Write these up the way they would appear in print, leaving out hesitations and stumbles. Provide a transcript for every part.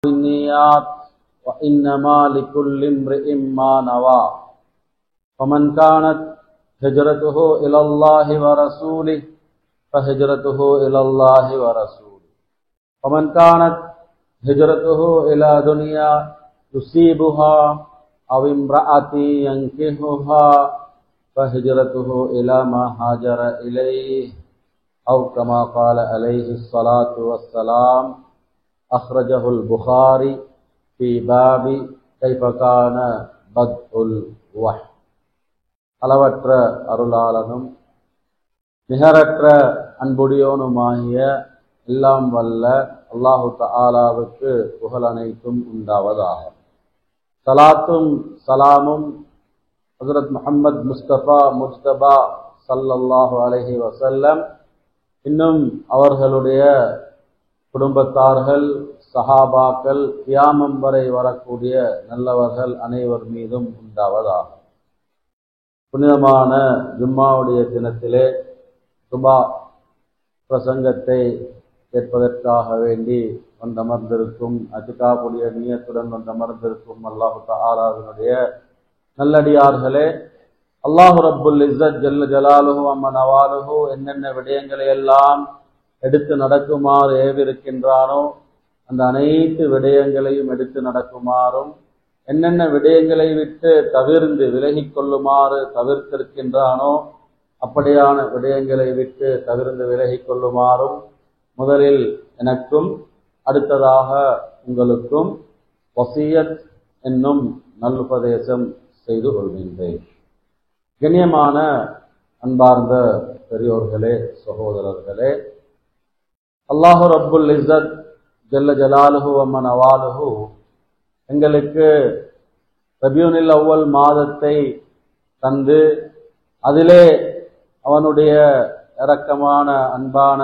بالنيات وإنما لكل امرئ ما نوى فمن كانت هجرته إلى الله ورسوله فهجرته إلى الله ورسوله ومن كانت هجرته إلى دنيا يصيبها أو امرأة ينكحها فهجرته إلى ما هاجر إليه أو كما قال عليه الصلاة والسلام أخرجه البخاري في باب كيف كان بدء الوحي. அளவற்ற அருளாளனும் நிகரற்ற அன்புடையோனுமாகிய எல்லாம் வல்ல அல்லாஹு தஆலாவுக்கு புகழ் அனைத்தும் உண்டாவதாக. சலாத்தும் சலாமும் ஹஜ்ரத் முஹம்மது முஸ்தபா முஜ்தபா ஸல்லல்லாஹு அலைஹி வஸல்லம் இன்னும் அவர்களுடைய குடும்பத்தார்கள், சஹாபாக்கள், கியாமம் வரை வரக்கூடிய நல்லவர்கள் அனைவர் மீதும் உண்டாவதாக. புனிதமான ஜும்மாவுடைய தினத்திலே சுபா பிரசங்கத்தை கேட்பதற்காக வேண்டி வந்தமர்ந்திருக்கும், அத்திகாவுடைய நியத்துடன் வந்தமர்ந்திருக்கும் அல்லாஹு தஆலாவினுடைய நல்லடியார்களே, அல்லாஹு ரப்புல் இஸ்ஸத் ஜல்ல ஜலாலுஹு அம்ம நவாலுஹு என்னென்ன விடயங்களை எல்லாம் எடுத்து நடக்குமாறு ஏவிருக்கின்றானோ அந்த அனைத்து விடயங்களையும் எடுத்து நடக்குமாறும், என்னென்ன விடயங்களை விட்டு தவிர்ந்து விலகிக் கொள்ளுமாறு தவிர்த்திருக்கின்றானோ அப்படியான விடயங்களை விட்டு தவிர்ந்து விலகிக் கொள்ளுமாறும் முதலில் எனக்கும் அடுத்ததாக உங்களுக்கும் வசியத் என்னும் நல்லுபதேசம் செய்து கொள்கின்றேன். கண்ணியமான அன்பார்ந்த பெரியோர்களே, சகோதரர்களே, அல்லாஹு ரப்புல் இஸ்ஸத் ஜல்ல ஜலாலுஹு வ நவாலுஹு எங்களுக்கு ரபியுல் அவ்வல் மாதத்தை தந்து அதிலே அவனுடைய இரக்கமான அன்பான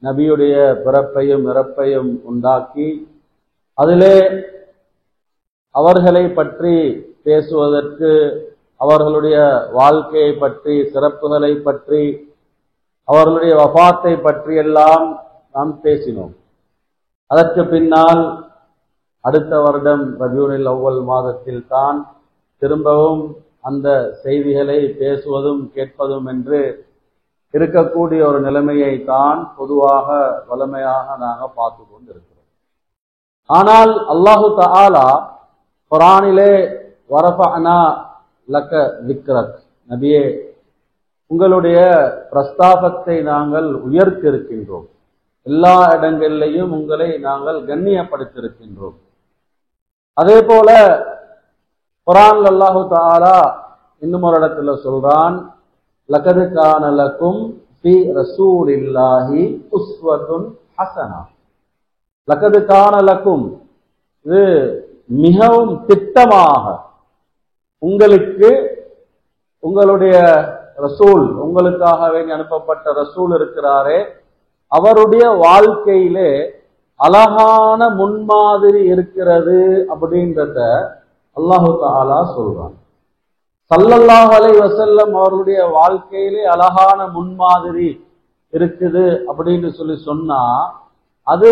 நபியுடைய பிறப்பையும் இறப்பையும் உண்டாக்கி அதிலே அவர்களை பற்றி பேசுவதற்கு, அவர்களுடைய வாழ்க்கையை பற்றி, சிறப்புகளை பற்றி, அவர்களுடைய வஃபாத்தை பற்றி எல்லாம் நாம் பேசினோம். அதற்கு பின்னால் அடுத்த வருடம் ரபியுல் அவ்வல் மாதத்தில் தான் திரும்பவும் அந்த செய்திகளை பேசுவதும் கேட்பதும் என்று இருக்கக்கூடிய ஒரு நிலைமையை தான் பொதுவாக வலிமையாக நாங்கள் பார்த்து கொண்டிருக்கிறோம். ஆனால் அல்லாஹு தஆலா குர்ஆனிலே வரஃபஅனா லக திக்ரக், நபியே உங்களுடைய பிரஸ்தாபத்தை நாங்கள் உயர்த்திருக்கின்றோம், எல்லா இடங்களிலேயும் உங்களை நாங்கள் கண்ணியப்படுத்தியிருக்கின்றோம். அதே போல குர்ஆன் அல்லாஹு தஆலா இன்னும் ஒரு இடத்துல சொல்றான், லகத் கான லகும் ஃபீ ரசூலில்லாஹி உஸ்வத்துன் ஹஸனா. லகத் கான லகும், இது மிகவும் திட்டமாக உங்களுக்கு உங்களுடைய ரசூல், உங்களுக்காக வேண்டி அனுப்பப்பட்ட ரசூல் இருக்கிறாரே, அவருடைய வாழ்க்கையிலே அழகான முன்மாதிரி இருக்கிறது அப்படின்றத அல்லாஹு தஆலா சொல்றான். ஸல்லல்லாஹு அலைஹி வஸல்லம் அவருடைய வாழ்க்கையிலே அழகான முன்மாதிரி இருக்குது அப்படின்னு சொன்னா அது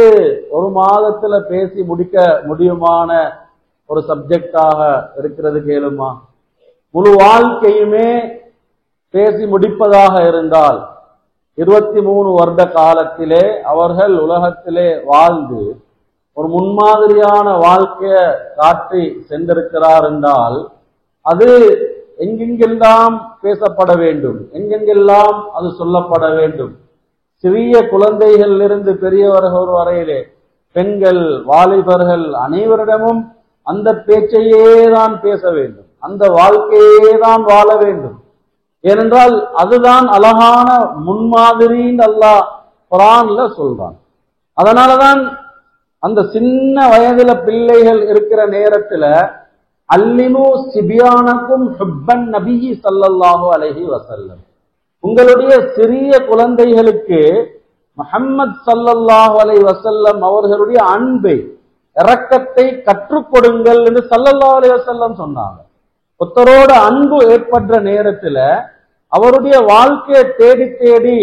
ஒரு மாதத்துல பேசி முடிக்க முடியுமான ஒரு சப்ஜெக்டாக இருக்கிறது கேளுமா? முழு வாழ்க்கையுமே பேசி முடிப்பதாக இருந்தால் 23 வருட காலத்திலே அவர்கள் உலகத்திலே வாழ்ந்து ஒரு முன்மாதிரியான வாழ்க்கையை காட்டி சென்றிருக்கிறார் என்றால் அது எங்கெங்கெல்லாம் பேசப்பட வேண்டும், எங்கெங்கெல்லாம் அது சொல்லப்பட வேண்டும். சிறிய குழந்தைகளிலிருந்து பெரியவர்கள் வரையிலே, பெண்கள், வாலிபர்கள் அனைவரிடமும் அந்த பேச்சையே தான் பேச வேண்டும், அந்த வாழ்க்கையே தான் வாழ வேண்டும். ஏனென்றால் அதுதான் அழகான முன்மாதிரின்னு அல்லாஹ் குர்ஆன்ல சொல்றான். அதனாலதான் அந்த சின்ன வயதுல பிள்ளைகள் இருக்கிற நேரத்துல அல்லிமு சிபியானக்கும் ஹுப்பன் நபியி ஸல்லல்லாஹு அலைஹி வஸல்லம், உங்களுடைய சிறிய குழந்தைகளுக்கு முஹம்மது ஸல்லல்லாஹு அலைஹி வஸல்லம் அவர்களுடைய அன்பை, இரக்கத்தை கற்றுக் கொடுங்கள் என்று ஸல்லல்லாஹு அலைஹி வஸல்லம் சொன்னாங்க. ஒருத்தரோட அன்பு ஏற்படுற நேரத்துல அவருடைய வாழ்க்கையை தேடி தேடி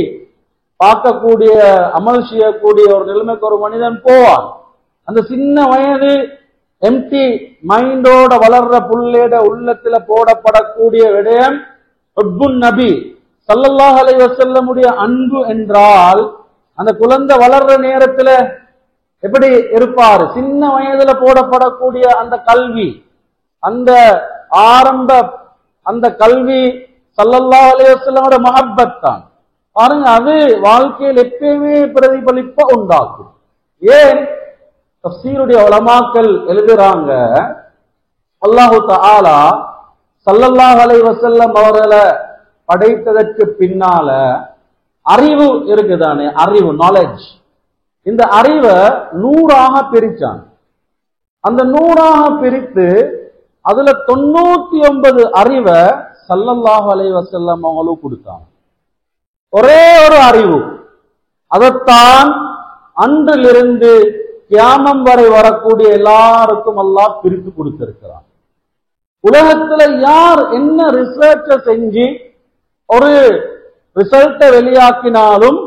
பார்க்கக்கூடிய, அமல் செய்யக்கூடிய ஒரு நிலைமைக்கு ஒரு மனிதன் போவான். அந்த சின்ன வயது எம்டி மைண்டோட வளர்ற புள்ளேட உள்ளத்துல போடப்படக்கூடிய விடயம் ஹுப்புன் நபி ஸல்லல்லாஹு அலைஹி வஸல்லமுடைய அன்பு என்றால் அந்த குழந்தை வளர்ற நேரத்துல எப்படி இருப்பாரு? சின்ன வயதுல போடப்படக்கூடிய அந்த கல்வி, அந்த ஆரம்ப அந்த கல்வி ஸல்லல்லாஹு அலைஹி வஸல்லமோட மஹப்பத் தான். பாருங்க, அது வாழ்க்கையில் எப்பயுமே பிரதிபலிப்ப உண்டாக்கும். ஏன்? தஃசீருடைய உலமாக்கள் எழுதுறாங்க, அல்லாஹு தஆலா ஸல்லல்லாஹு அலைஹி வஸல்லம் அவர்களை படைத்ததற்கு பின்னால அறிவு இருக்குதானே, அறிவு, நாலேஜ், இந்த அறிவை 100ஆக பிரிச்சான். அந்த 100ஆக பிரித்து அதுல 99 அறிவை ஸல்லல்லாஹு அலைஹி வஸல்லம் அவங்களுக்கு கொடுத்தாங்க. ஒரே ஒரு அறிவு, அதைத்தான் அன்றிலிருந்து கியாமம் வரை வரக்கூடிய எல்லாருக்கும் அல்லாஹ் பிரித்து கொடுத்திருக்கிறான். உலகத்துல யார் என்ன ரிசர்ச்ச செஞ்சு ஒரு ரிசல்ட்டை வெளியாக்கினாலும்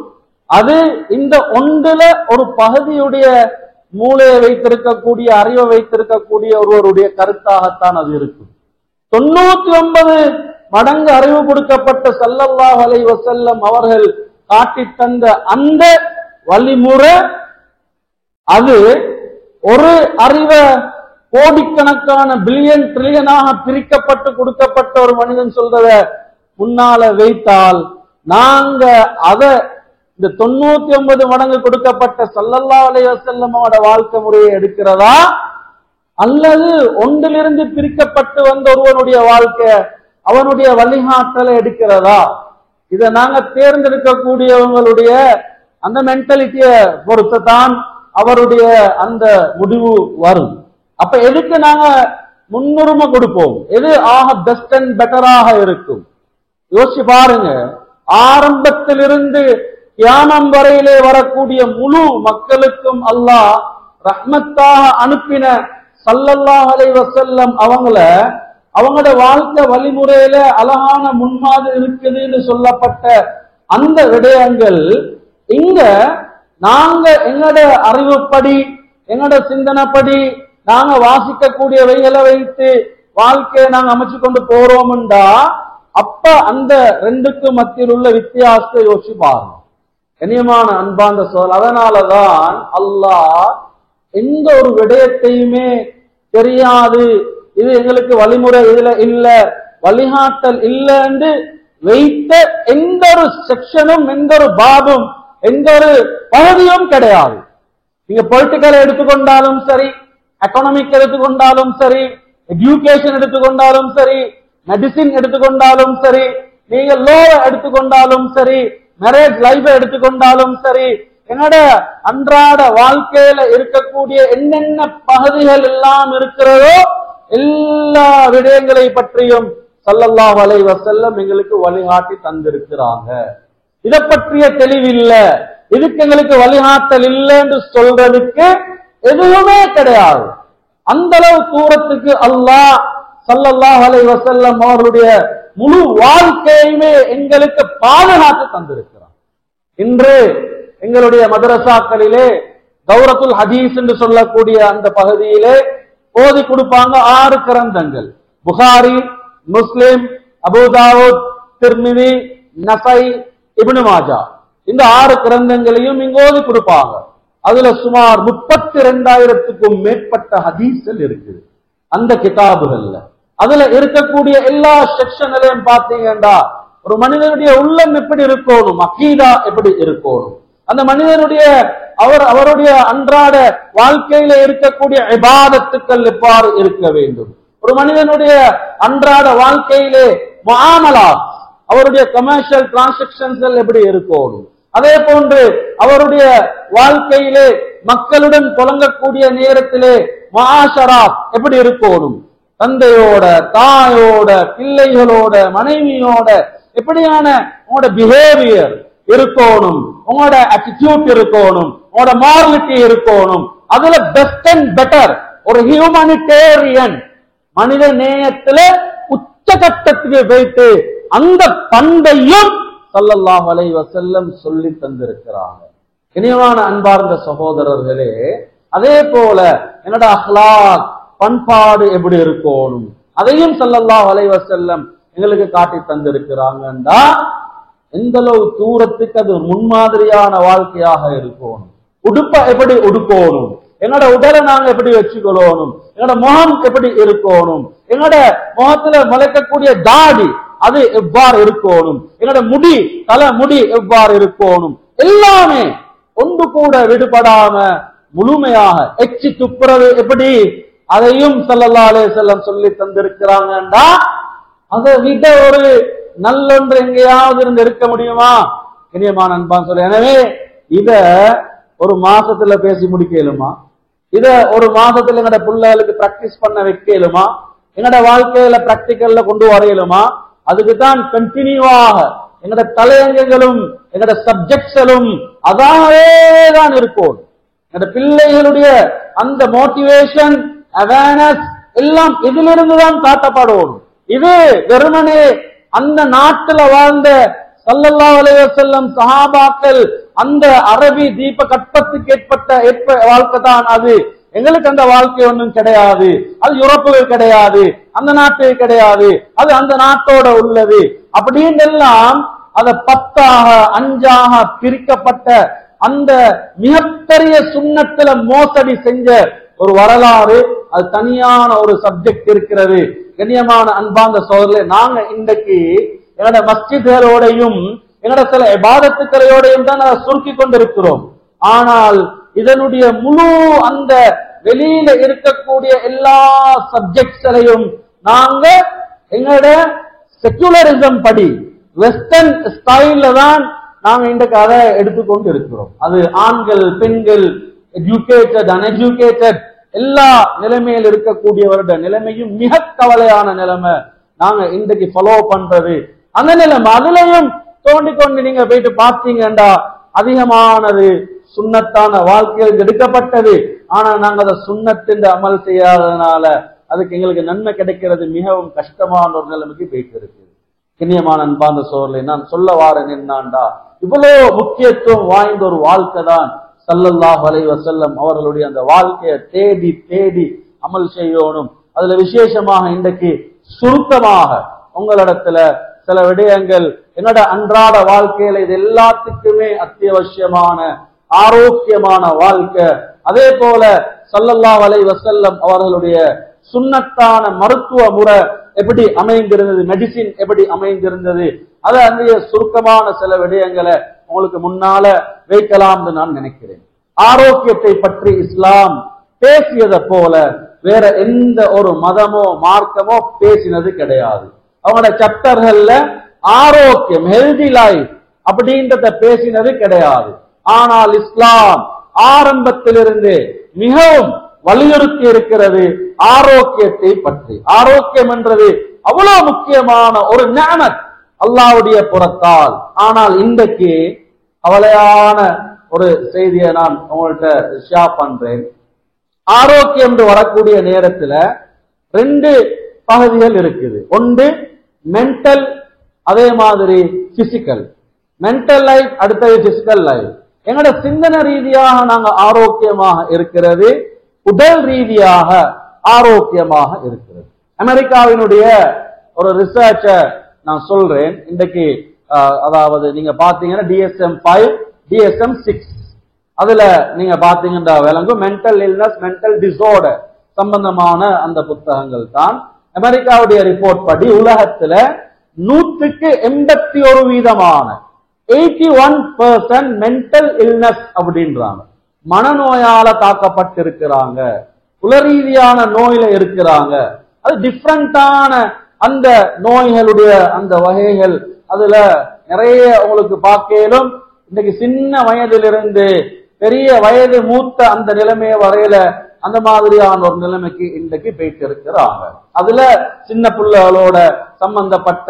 அது இந்த ஒன்றுல ஒரு பகுதியுடைய மூளையை வைத்திருக்கக்கூடிய, அறிவை வைத்திருக்கக்கூடிய ஒருவருடைய கருத்தாகத்தான் அது இருக்கும். 99 மடங்கு அறிவு கொடுக்கப்பட்ட ஸல்லல்லாஹு அலைஹி வஸல்லம் அவர்கள் காட்டி தந்த அந்த வழிமுறை, அது ஒரு அறிவை கோடிக்கணக்கான பில்லியன் ட்ரில்லியனாக பிரிக்கப்பட்டு கொடுக்கப்பட்ட ஒரு மனிதன் சொல்றத முன்னால வைத்தால் நாங்க அத இந்த 99 மடங்கு கொடுக்கப்பட்ட ஸல்லல்லாஹு அலைஹி வஸல்லமோட வாழ்க்கை முறையை எடுக்கிறதா, அல்லது ஒன்றிலிருந்து பிரிக்கப்பட்டு வந்த ஒருவனுடைய வாழ்க்கை, அவனுடைய வழிகாட்டலை எடுக்கிறதா? இதை நாங்க தேர்ந்தெடுக்கக்கூடியவங்களுடைய அந்த மென்டாலிட்டியை பொறுத்துதான் அவருடைய அந்த முடிவு வரும். அப்ப எதுக்கு நாங்க முன்னுரிமை கொடுப்போம்? எது ஆக பெஸ்ட் அண்ட் பெட்டராக இருக்கும்? யோசிச்சு பாருங்க. ஆரம்பத்திலிருந்து கியாமம் வரையிலே வரக்கூடிய முழு மக்களுக்கும் அல்லாஹ் ரஹ்மத்தாக அனுப்பின ஸல்லல்லாஹு அலைஹி வஸல்லம் அவங்களோட வாழ்க்கை வழிமுறையில அழகான முன்மாதிரி இருக்குதுன்னு சொல்லப்பட்ட அந்த விடயங்கள் இங்க நாங்க எங்கட அறிவுப்படி, எங்கட சிந்தனைப்படி நாங்க வாசிக்கக்கூடியவைகளை வைத்து வாழ்க்கையை நாங்க அமைச்சு கொண்டு போறோம்டா, அப்ப அந்த ரெண்டுக்கு மத்தியில் உள்ள வித்தியாசத்தை யோசிச்சு பாருங்க. கண்ணியமான அன்பார்ந்த சொல். அதனாலதான் அல்லாஹ் எந்த ஒரு விடயத்தையுமே தெரியாது, இது எங்களுக்கு வழிமுறை இதுல இல்ல, வழிகாட்டல் இல்லைன்னு வைத்த எந்த ஒரு செக்ஷனும், எந்த ஒரு பாபும், எந்த ஒரு பகுதியும் கிடையாது. நீங்க பொலிட்டிக்கல் எடுத்துக்கொண்டாலும் சரி, எக்கனாமிக் எடுத்துக்கொண்டாலும் சரி, எஜுகேஷன் எடுத்துக்கொண்டாலும் சரி, மெடிசின் எடுத்துக்கொண்டாலும் சரி, நீங்க லோ எடுத்துக்கொண்டாலும் சரி, மேரேஜ் லைஃப் எடுத்துக்கொண்டாலும் சரி, என்னோட அன்றாட வாழ்க்கையில இருக்கக்கூடிய என்னென்ன பகுதிகள் எல்லாம் இருக்கிறதோ எல்லா விடயங்களை பற்றியும் ஸல்லல்லாஹு அலைஹி வஸல்லம் எங்களுக்கு வழிகாட்டி தந்திருக்கிறாங்க. இதை பற்றிய தெளிவில்ல, இதுக்கு எங்களுக்கு வழிகாட்டல் இல்லைன்னு சொல்றதுக்கு எதுவுமே கிடையாது. அந்த அளவு தூரத்துக்கு அல்லாஹ் ஸல்லல்லாஹு அலைஹி வஸல்லம் அவருடைய முழு வாழ்க்கையுமே எங்களுக்கு பாதுகாத்து தந்திருக்கிறார். இன்று எங்களுடைய மதரசாக்களிலே தௌரத்துல் ஹதீஸ் என்று சொல்லக்கூடிய அந்த பகுதியிலே ஓதி கொடுப்பாங்க 6 கிரந்தங்கள். புகாரி, முஸ்லிம், அபூ தாவூத், திர்மிதி, நஸை, இப்னு மாஜா, இந்த 6 கிரந்தங்களையும் இங்க ஓதி கொடுப்பாங்க. அதுல சுமார் 32,000க்கும் மேற்பட்ட ஹதீஸ்கள் இருக்குது அந்த கிதாபுகள்ல. அதுல இருக்கக்கூடிய எல்லா செக்ஷன்லையும் பாத்தீங்கன்னா ஒரு மனிதனுடைய உள்ளம் எப்படி இருக்கணும், அகீதா எப்படி இருக்கணும், அந்த மனிதனுடைய அவருடைய அன்றாட வாழ்க்கையில இருக்கக்கூடிய இபாதத்துக்கள் எவ்வாறு இருக்க வேண்டும், ஒரு மனிதனுடைய அன்றாட வாழ்க்கையிலே முஆமலாத், அவருடைய கமர்ஷியல் டிரான்சாக்ஷன்ஸ் எப்படி இருக்கணும், அதே போன்று அவருடைய வாழ்க்கையிலே மக்களுடன் புழங்கக்கூடிய நேரத்திலே முஆஷராத் எப்படி இருக்கணும், தந்தையோட, தாயோட, பிள்ளைகளோட, மனைவியோட எப்படியான உங்களோட பிஹேவியர் இருக்கணும், உங்களோட அட்டிடியூட் இருக்கணும், உங்களோட மாரலிட்டி இருக்கணும். அதுல பெஸ்ட் அண்ட் பெட்டர் ஒரு ஹியூமனிடேரியன் மனித நேயத்துல உச்சகட்டத்துக்கு வைத்து அந்த பண்பையும் ஸல்லல்லாஹு அலைஹி வஸல்லம் சொல்லி தந்திருக்கிறாங்க. இனியமான அன்பார்ந்த சகோதரர்களே, அதே போல என்னோட அஹ்லாக் பண்பாடு எப்படி இருக்கணும், அதையும் ஸல்லல்லாஹு அலைஹி வஸல்லம் எங்களுக்கு காட்டி தந்திருக்கிறாங்கண்டா எந்த அளவு தூரத்துக்கு அது முன்மாதிரியான வாழ்க்கையாக இருக்கணும். உடுப்ப எப்படி உடுக்கணும், எங்களோட உடலை நாங்க எப்படி வச்சுக்கொள்ளணும், எங்களோட முகம் எப்படி இருக்கணும், எங்களோட முகத்துல முளைக்கக்கூடிய தாடி அது எவ்வாறு இருக்கணும், எங்களோட முடி தலை முடி எவ்வாறு இருக்கணும், எல்லாமே ஒன்று கூட விடுபடாம முழுமையாக எச்சி துப்புறது எப்படி, அதையும் ஸல்லல்லாஹு அலைஹி வஸல்லம் சொல்லி தந்திருக்கிறாங்கண்டா அதை விட ஒரு நல்லொன்று எங்கேயாவது இருந்து இருக்க முடியுமா? இனியமான அன்பான் சொல்ல. எனவே இத ஒரு மாசத்துல பேசி முடிக்கலுமா? இத ஒரு மாசத்துல எங்கட பிள்ளைகளுக்கு பிராக்டிஸ் பண்ண வைக்கலுமா? எங்கட வாழ்க்கையில பிராக்டிக்கல்ல கொண்டு வரையலுமா? அதுக்கு தான் கண்டினியூவாக எங்கட தலையங்கங்களும் எங்கட சப்ஜெக்ட்ஸும் அதாவே தான் இருக்கும். எங்கட பிள்ளைகளுடைய அந்த மோட்டிவேஷன் அவேர்னஸ் எல்லாம் இதிலிருந்து தான் காட்டப்படும். இது வெறுமனே அந்த நாட்டுல வாழ்ந்த ஸல்லல்லாஹு அலைஹி வஸல்லம் சஹாபாக்கள் அந்த அரபி தீப கற்பத்துக்கு ஏற்ப வாழ்க்கை தான் அது. எங்களுக்கு அந்த வாழ்க்கை ஒன்றும் கிடையாது, அது யூரோப்புக்கு கிடையாது, அந்த நாட்டுக்கு கிடையாது, அது அந்த நாட்டோட உள்ளது அப்படின்னு எல்லாம் அத 10ஆக 5ஆக பிரிக்கப்பட்ட அந்த மிகப்பெரிய சுன்னத்துல மோசடி செஞ்ச ஒரு வரலாறு, அது தனியான ஒரு சப்ஜெக்ட் இருக்கிறது. கண்ணியமான அன்பார்ந்த சோதரர்களே, நாங்க இன்றைக்கு எங்களோட மஸ்ஜித்களோடையும் எங்களோட சில இபாதத்துக்களையோடையும் தான் அதை சுருக்கி கொண்டிருக்கிறோம். ஆனால் இதனுடைய முழு அந்த வெளியில இருக்கக்கூடிய எல்லா சப்ஜெக்ட்ஸையும் நாங்க எங்களோட செக்குலரிசம் படி வெஸ்டர்ன் ஸ்டைல்ல தான் நாங்க இன்றைக்கு அதை எடுத்துக்கொண்டு இருக்கிறோம். அது ஆண்கள் பெண்கள் எஜுகேட்டட் அன்எஜுகேட்டட் எல்லா நிலைமையில் இருக்கக்கூடியவருடைய நிலைமையும் மிக கவலையான நிலைமை நாங்க இன்றைக்கு ஃபாலோ பண்றது. அந்த நிலைமை அதுலயும் தோண்டிக்கொண்டு நீங்க போயிட்டு பார்த்தீங்கண்டா அதிகமானது சுன்னத்தான வாழ்க்கையில் எடுக்கப்பட்டது. ஆனா நாங்க அதை சுன்னத்தின் அமல் செய்யாததுனால அதுக்கு எங்களுக்கு நன்மை கிடைக்கிறது மிகவும் கஷ்டமான ஒரு நிலைமைக்கு போயிட்டு இருக்கு. கிண்ணியமான அன்பார்ந்த சோழர்களை நான் சொல்ல வாரேன் என்னாண்டா, இவ்வளவு முக்கியத்துவம் வாய்ந்த ஒரு வாழ்க்கை தான் ஸல்லல்லாஹு அலைஹி வஸல்லம் அவர்களுடைய அந்த வாழ்க்கையை தேடி தேடி அமல் செய்யணும். அதுல விசேஷமாக இன்றைக்கு சுருக்கமாக உங்களிடத்துல சில விடயங்கள் என்னோட அன்றாட வாழ்க்கையில இது எல்லாத்துக்குமே அத்தியாவசியமான ஆரோக்கியமான வாழ்க்கை. அதே போல ஸல்லல்லாஹு அலைஹி வஸல்லம் அவர்களுடைய சுன்னத்தான மருத்துவ முறை எப்படி அமைந்திருந்தது, மெடிசின் எப்படி அமைந்திருந்தது, அது அந்த சுருக்கமான சில விடயங்களை உங்களுக்கு முன்னால வைக்கலாம்னு நான் நினைக்கிறேன். ஆரோக்கியத்தை பற்றி இஸ்லாம் பேசியதை போல வேற எந்த ஒரு மதமோ மார்க்கமோ பேசினது கிடையாது. அவங்களோட சாப்டர்கள்ல ஆரோக்கியம் ஹெல்தி லைஃப் அப்படின்றத பேசினது கிடையாது. ஆனால் இஸ்லாம் ஆரம்பத்திலிருந்து மிகவும் வலியுறுத்தி இருக்கிறது ஆரோக்கியத்தை பற்றி. ஆரோக்கியம் என்றது அவ்வளவு முக்கியமான ஒரு நிஅமத் அல்லாஹ்வுடைய புறத்தால். ஆனால் இன்றைக்கு கவலையான ஒரு செய்தியை நான் உங்கள்கிட்ட ஷேர் பண்றேன். ஆரோக்கியம் என்று வரக்கூடிய நேரத்துல 2 பகுதிகள் இருக்குது. ஒன்று மென்டல், அதே மாதிரி பிசிக்கல். மென்டல் லைஃப் அடுத்தது பிசிக்கல் லைஃப். எங்களோட சிந்தனை ரீதியாக நாங்க ஆரோக்கியமாக இருக்கிறது, உடல் ரீதியாக ஆரோக்கியமாக இருக்கிறது. அமெரிக்காவினுடைய ஒரு ரிசர்ச்ச நான் சொல்றேன். இன்றைக்கு அதாவது நீங்க பாத்தீங்கன்னா DSM-5 DSM-6 அதுல நீங்க பாத்தீங்கன்னா விளங்கும் மென்டல் இல்னஸ் மென்டல் டிசார்டர் சம்பந்தமான அந்த புத்தகங்கள் தான். அமெரிக்காவுடைய ரிப்போர்ட் படி உலகத்துல 100க்கு 81% 81% மென்டல் இல்னஸ் அப்படின்றாங்க. மனநோயால தாக்கப்பட்டிருக்கிறாங்க, உளரீதியான நோயில இருக்கிறாங்க. அது டிஃப்ரெண்டான அந்த நோய்களுடைய அந்த வகைகள் அதுல நிறைய உங்களுக்கு பார்க்கலும். இன்னைக்கு சின்ன வயதிலிருந்து பெரிய வயது மூத்த அந்த நிலைமைய வரையில அந்த மாதிரியான ஒரு நிலைமைக்கு இன்றைக்கு போயிட்டு இருக்கிறாங்க. அதுல சின்ன பிள்ளைகளோட சம்பந்தப்பட்ட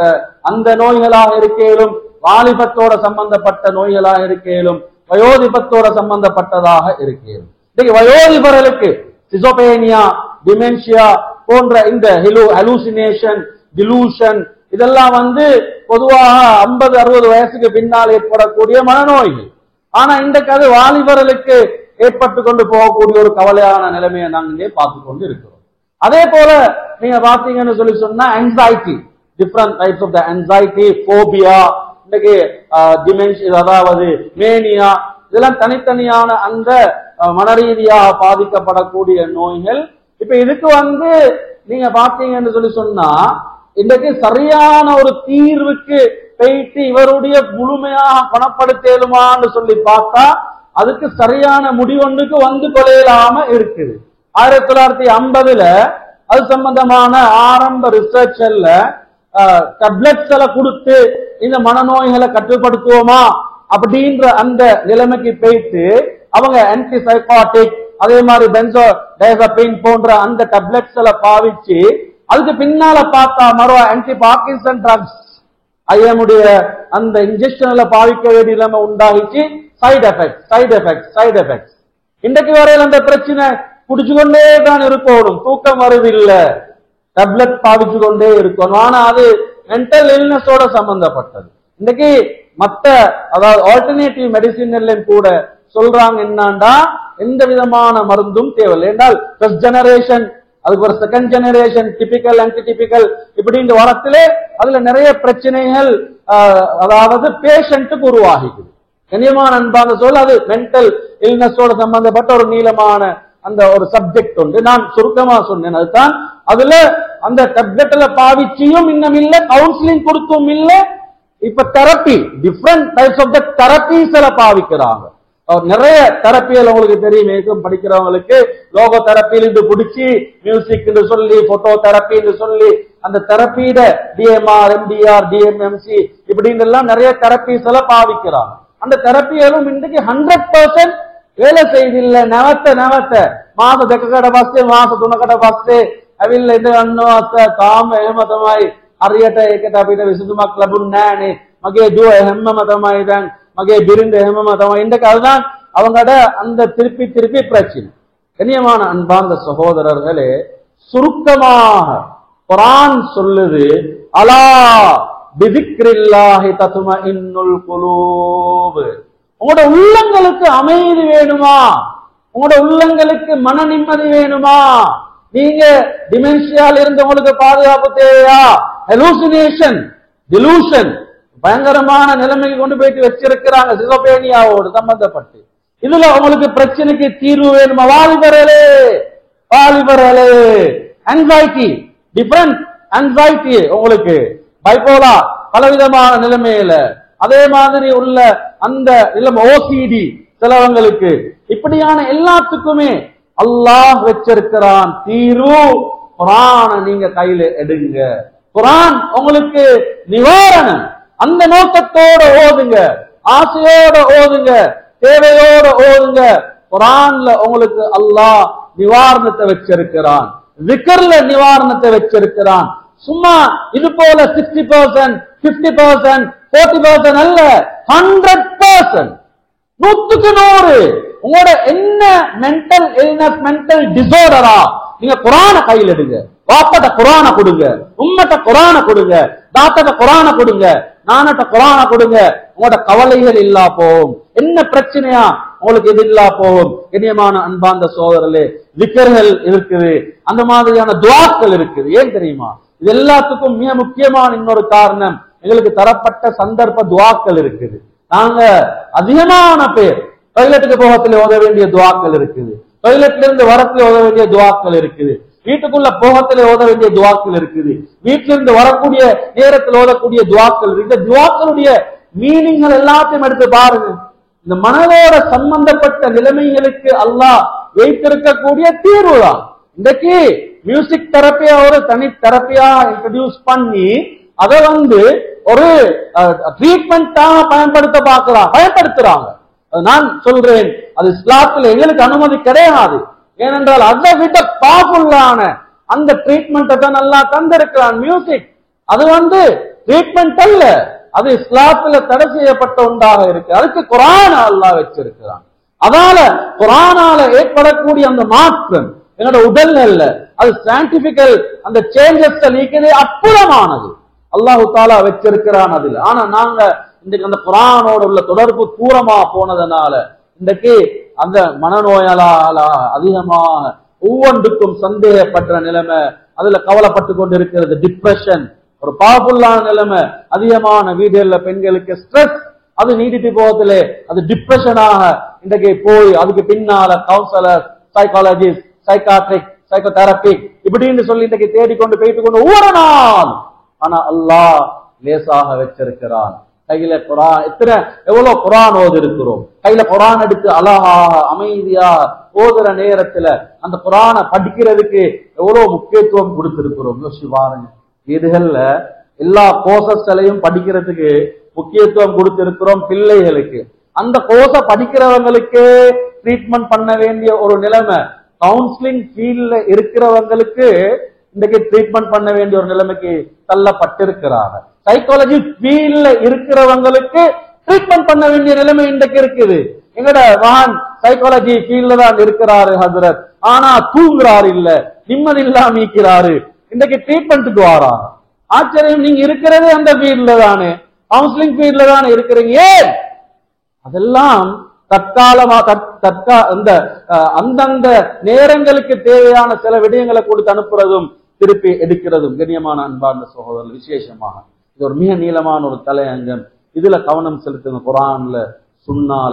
அந்த நோய்களாக இருக்கேலும், வாலிபத்தோட சம்பந்தப்பட்ட நோய்களாக இருக்கேலும், வயோதிபத்தோட சம்பந்தப்பட்டதாக இருக்கேலும். இன்னைக்கு வயோதிபர்களுக்கு சிசோபேனியா, டிமென்ஷியா போன்ற இந்த ஹலூசினேஷன், டிலூஷன் இதெல்லாம் பொதுவாக 50-60 வயசுக்கு பின்னால் ஏற்படக்கூடிய மனநோய்கள். ஆனா இன்றைக்கு அது வாலிபர்களுக்கு ஏற்பட்டு கொண்டு போகக்கூடிய ஒரு கவலையான நிலைமையை நாங்க இங்கே பார்த்து கொண்டு இருக்கிறோம். அதே போல நீங்க பாத்தீங்கன்னு சொல்லி சொன்னா anxiety, different types of the anxiety, phobia, இன்னைக்கு டிமென்ஷியா, அதாவது மேனியா, இதெல்லாம் தனித்தனியான அந்த மனரீதியாக பாதிக்கப்படக்கூடிய நோய்கள். இப்ப இதுக்கு நீங்க பாத்தீங்கன்னு சொல்லி சொன்னா இன்றைக்கு சரியான ஒரு தீர்வுக்கு போயிட்டு இவருடைய முழுமையாக குணப்படுத்தலுமான்னு சொல்லி பார்த்தா அதுக்கு சரியான முடிவொன்றுக்கு கொள்ளையிலாம இருக்குது. 1950 அது சம்பந்தமான ஆரம்ப ரிசர்ச்ல டேப்லெட்ஸ்ல கொடுத்து இந்த மனநோய்களை கட்டுப்படுத்துவோமா அப்படின்ற அந்த நிலைமைக்கு போயிட்டு அவங்க ஆன்டிசைகாட்டிக், அதே மாதிரி பென்சோடைசபின் போன்ற அந்த டேப்லெட்ஸ்ல பாவிச்சு அதுக்கு பின்னால பார்த்தா மறுவா ஆன்டி பார்க்கின்சன் ட்ரக்ஸ் ஐஎம்முடைய அந்த இன்ஜெக்ஷன்ல பாவிக்க வேண்டிய நிலைமை உண்டாகிச்சு. Side effects. இன்றைக்கு வரையில் அந்த பிரச்சனை குடிச்சுக்கொண்டே தான் இருக்கணும், தூக்கம் வருதில்லை, டேப்லெட் பாவிச்சு கொண்டே இருக்கணும். ஆனா அது மென்டல் இல்னஸோட சம்பந்தப்பட்டது. இன்னைக்கு மத்த அதாவது ஆல்டர்னேட்டிவ் மெடிசின் கூட சொல்றாங்க என்னண்டா எந்த விதமான மருந்தும் தேவையில்லை என்றால் ஃபர்ஸ்ட் ஜெனரேஷன், அதுக்கு ஒரு செகண்ட் ஜெனரேஷன், டிபிக்கல் ஆன்டிடிபிக்கல் இப்படின்ற வரத்திலே அதுல நிறைய பிரச்சனைகள் அதாவது பேஷண்ட்டுக்கு உருவாகிக்குது. கண்ணியமான அன்பான சொல், அது மென்டல் இல்னஸோட சம்பந்தப்பட்ட ஒரு நீளமான அந்த ஒரு சப்ஜெக்ட் உண்டு. நான் சுருக்கமா சொன்னேன். அதுதான் அதுல அந்த டேப்லெட்ல பாவிச்சியும் இன்னும் இல்ல, கவுன்சிலிங் கொடுத்தும் இல்ல. இப்ப therapy, different types of the therapies பாவிக்கிறாங்க. நிறைய தெரப்பிகள் உங்களுக்கு தெரியும், படிக்கிறவங்களுக்கு லோகோ தெரப்பின்னு பிடிச்சி, மியூசிக் சொல்லி, போட்டோ தெரப்பின்னு சொல்லி அந்த தெரப்பியிட டிஎம்ஆர், எம்டிஆர், டிஎம்எம்சி இப்படின்னு எல்லாம் நிறைய தெரப்பீஸ் பாவிக்கிறாங்க. அந்த தெரப்பிகளும் இன்றைக்கு 100% வேலை செய்தில்லை. நவத்த මාස දෙකකට පස්සේ මාස 3කට පස්සේ ඇවිල්ලා ඉඳ ගන්නවා තාම එහෙම තමයි හරියට ඒකට අපිට විසඳුමක් ලැබුණ නෑනේ මගේ දුව එහෙමම තමයි දැන් මගේ බිරිඳ එහෙමම තමයි ඉන්න කල්தான் அவங்கட அந்த திருப்பி பிரச்சனை. கண்ணியமான அன்பார்ந்த சகோதரர்களே, சுருக்கமாக குர்ஆன் சொல்லுது, அலா பிதிக்ரில்லாஹி தத்மஇன்னுல் குலூப். உங்களோட உள்ளங்களுக்கு அமைதி வேணுமா? உங்களோட உள்ளங்களுக்கு மன நிம்மதி வேணுமா? நீங்க டிமென்ஷியால இருந்து உங்களுக்கு பாதுகாப்பு தேவையா? ஹெலூசினேஷன், டிலூஷன் பயங்கரமான நிலைமைக்கு கொண்டு போயிட்டு வச்சிருக்கிறாங்க சிசோபேனியாவோடு சம்பந்தப்பட்டு. இதுல உங்களுக்கு பிரச்சனைக்கு தீர்வு வேணுமா? வாலிபர்களே, ஆங்ஸைட்டி, டிஃபரண்ட் ஆங்ஸைட்டி, உங்களுக்கு பைபோலா பலவிதமான நிலைமையில, அதே மாதிரி உள்ள அந்த நிலைமை ஓசிடி சிலவங்களுக்கு, இப்படியான எல்லாத்துக்குமே அல்லாஹ் வச்சிருக்கிறான் தீர்வு. குர்ஆன நீங்க கையில எடுங்க. குர்ஆன் உங்களுக்கு நிவாரணம். அந்த நோக்கத்தோட ஓதுங்க, ஆசையோட ஓதுங்க, தேவையோட ஓதுங்க. குர்ஆன்ல உங்களுக்கு அல்லாஹ் நிவாரணத்தை வச்சிருக்கிறான், zikர்ல நிவாரணத்தை வச்சிருக்கிறான். சும்மா இது போல 60%, 50%, 40% அல்ல, 100%, 100%. உங்களோட என்ன மென்டல் இல்னஸ், மென்டல் டிசார்டரா, நீங்க குர்ஆன கையில் எடுங்க. வாப்பட்ட குர்ஆன கொடுங்க, உம்மட்ட குர்ஆன கொடுங்க, தாத்தட்ட குர்ஆன கொடுங்க, நானட்ட குர்ஆன கொடுங்க. உங்களோட கவலைகள் இல்லா போகும். என்ன பிரச்சனையா உங்களுக்கு இது இல்லா போகும். கண்ணியமான அன்பார்ந்த சோதரர்களே, விக்கர்கள் இருக்குது, அந்த மாதிரியான துஆக்கள் இருக்குது. ஏன் தெரியுமா? இது எல்லாத்துக்கும் மிக முக்கியமான இன்னொரு காரணம், எங்களுக்கு தரப்பட்ட சந்தர்ப்ப துஆக்கள் இருக்குது. நாங்க அதிகமான பேர் டாய்லெட்டுக்கு போகத்துல ஓத வேண்டிய துஆக்கள் இருக்குது, டாய்லெட்ல இருந்து வரத்துல ஓத வேண்டிய துஆக்கள் இருக்குது, வீட்டுக்குள்ள போகத்துல ஓத வேண்டிய துஆக்கள் இருக்குது, வீட்டில இருந்து வரக்கூடிய நேரத்தில் ஓதக்கூடிய துஆக்கள் இருக்கு. இந்த துஆக்களுடைய மீனிங்கள் எல்லாத்தையும் எடுத்து பாருங்க. இந்த மனதோட சம்பந்தப்பட்ட நிலைமைகளுக்கு அல்லாஹ் வைத்திருக்கக்கூடிய தீர்வு தான். இன்றைக்கு மியூசிக் தெரப்பியா ஒரு தனி தெரப்பியா இன்ட்ரோடியூஸ் பண்ணி அதை ஒரு ட்ரீட்மெண்டா பயன்படுத்துறாங்க. நான் சொல்றேன், அது இஸ்லாத்தில் எங்களுக்கு அனுமதி கிடையாது. ஏனென்றால் அதை விட பவர்ஃபுல்லான அந்த ட்ரீட்மெண்ட்டை தான் நல்லா தந்திருக்கிறான் மியூசிக். அது ட்ரீட்மெண்ட் அல்ல, அது இஸ்லாத்துல தடை செய்யப்பட்ட ஒன்றாக இருக்கு. அதுக்கு குர்ஆன் அல்லாஹ் வச்சிருக்கிறான். அதனால குர்ஆனால ஏற்படக்கூடிய அந்த மாற்றம் என்னோட உடல் அல்ல, அது சயின்டிபிக்கல் அந்த சேஞ்சஸ் நீக்கதே அற்புதமானது. அல்லாஹு தாலா வச்சிருக்கிறான் அதுல. ஆனா நாங்க இன்றைக்கு அந்த குர்ஆனோட உள்ள தொடர்பு தூரமா போனதுனால இன்றைக்கு அந்த மனநோயால அதிகமாக ஒவ்வொன்றுக்கும் சந்தேகப்பட்ட நிலைமை, அதுல கவலைப்பட்டு கொண்டிருக்கிறது, டிப்ரெஷன், ஒரு பவர்ஃபுல்லான நிலைமை, அதிகமான வீடுகள்ல பெண்களுக்கு ஸ்ட்ரெஸ், அது நீடிட்டு போவதில்லை, அது டிப்ரெஷனாக இன்றைக்கு போய் அதுக்கு பின்னால கவுன்சிலர், சைக்காலஜிஸ்ட், சைக்காட்ரிக், சைக்கோதெரபி இப்படின்னு சொல்லி இன்றைக்கு தேடிக்கொண்டு போயிட்டு கொண்டு ஒவ்வொரு நாள். ஆனா அல்லாஹ் லேசாக வச்சிருக்கிறான். கையில குரான், எவ்வளவு குரான் ஓதி இருக்கிறோம், கையில குரான் எடுத்து அழகாக அமைதியா ஓதுற நேரத்துல அந்த குரானை படிக்கிறதுக்கு எவ்வளவு முக்கியத்துவம் கொடுத்திருக்கிறோம். யோசிச்சு பாருங்க. வீடுகள்ல எல்லா கோர்சஸ்களையும் படிக்கிறதுக்கு முக்கியத்துவம் கொடுத்திருக்கிறோம் பிள்ளைகளுக்கு. அந்த கோர்ஸ படிக்கிறவங்களுக்கு ட்ரீட்மெண்ட் பண்ண வேண்டிய ஒரு நிலைமை, கவுன்சிலிங் ஃபீல்ட்ல இருக்கிறவங்களுக்கு இன்றைக்கு ட்ரீட்மெண்ட் பண்ண வேண்டிய ஒரு நிலைமைக்கு தள்ளப்பட்டிருக்கிறாங்க. சைக்காலஜி ஃபீல்ட்ல இருக்கிறவங்களுக்கு ட்ரீட்மெண்ட் பண்ண வேண்டிய நிலைமை இன்றைக்கு இருக்குது. எங்கட மகான் சைக்காலஜி ஃபீல்ட்ல தான் இருக்கிறாரு ஹசரத், ஆனா தூங்குறாரு இல்ல, நிம்மதி இல்லாம இருக்கிறாரு, இன்றைக்கு ட்ரீட்மெண்ட்டுக்கு வாராங்க. ஆச்சரியம், நீங்க இருக்கிறதே அந்த ஃபீல்ட்ல தானே, கவுன்சிலிங் ஃபீல்ட்ல தானே இருக்கிறீங்க. ஏன் அதெல்லாம் தற்காலமா அந்தந்த நேரங்களுக்கு தேவையான சில விடயங்களை கொடுத்து அனுப்புறதும் திருப்பி எடுக்கிறதும். கண்ணியமான அன்பார்ந்த சகோதரர்கள், விசேஷமாக இது ஒரு மிக நீளமான ஒரு தலையங்கம். இதுல கவனம் செலுத்துங்க. குரான்ல, சுன்னால,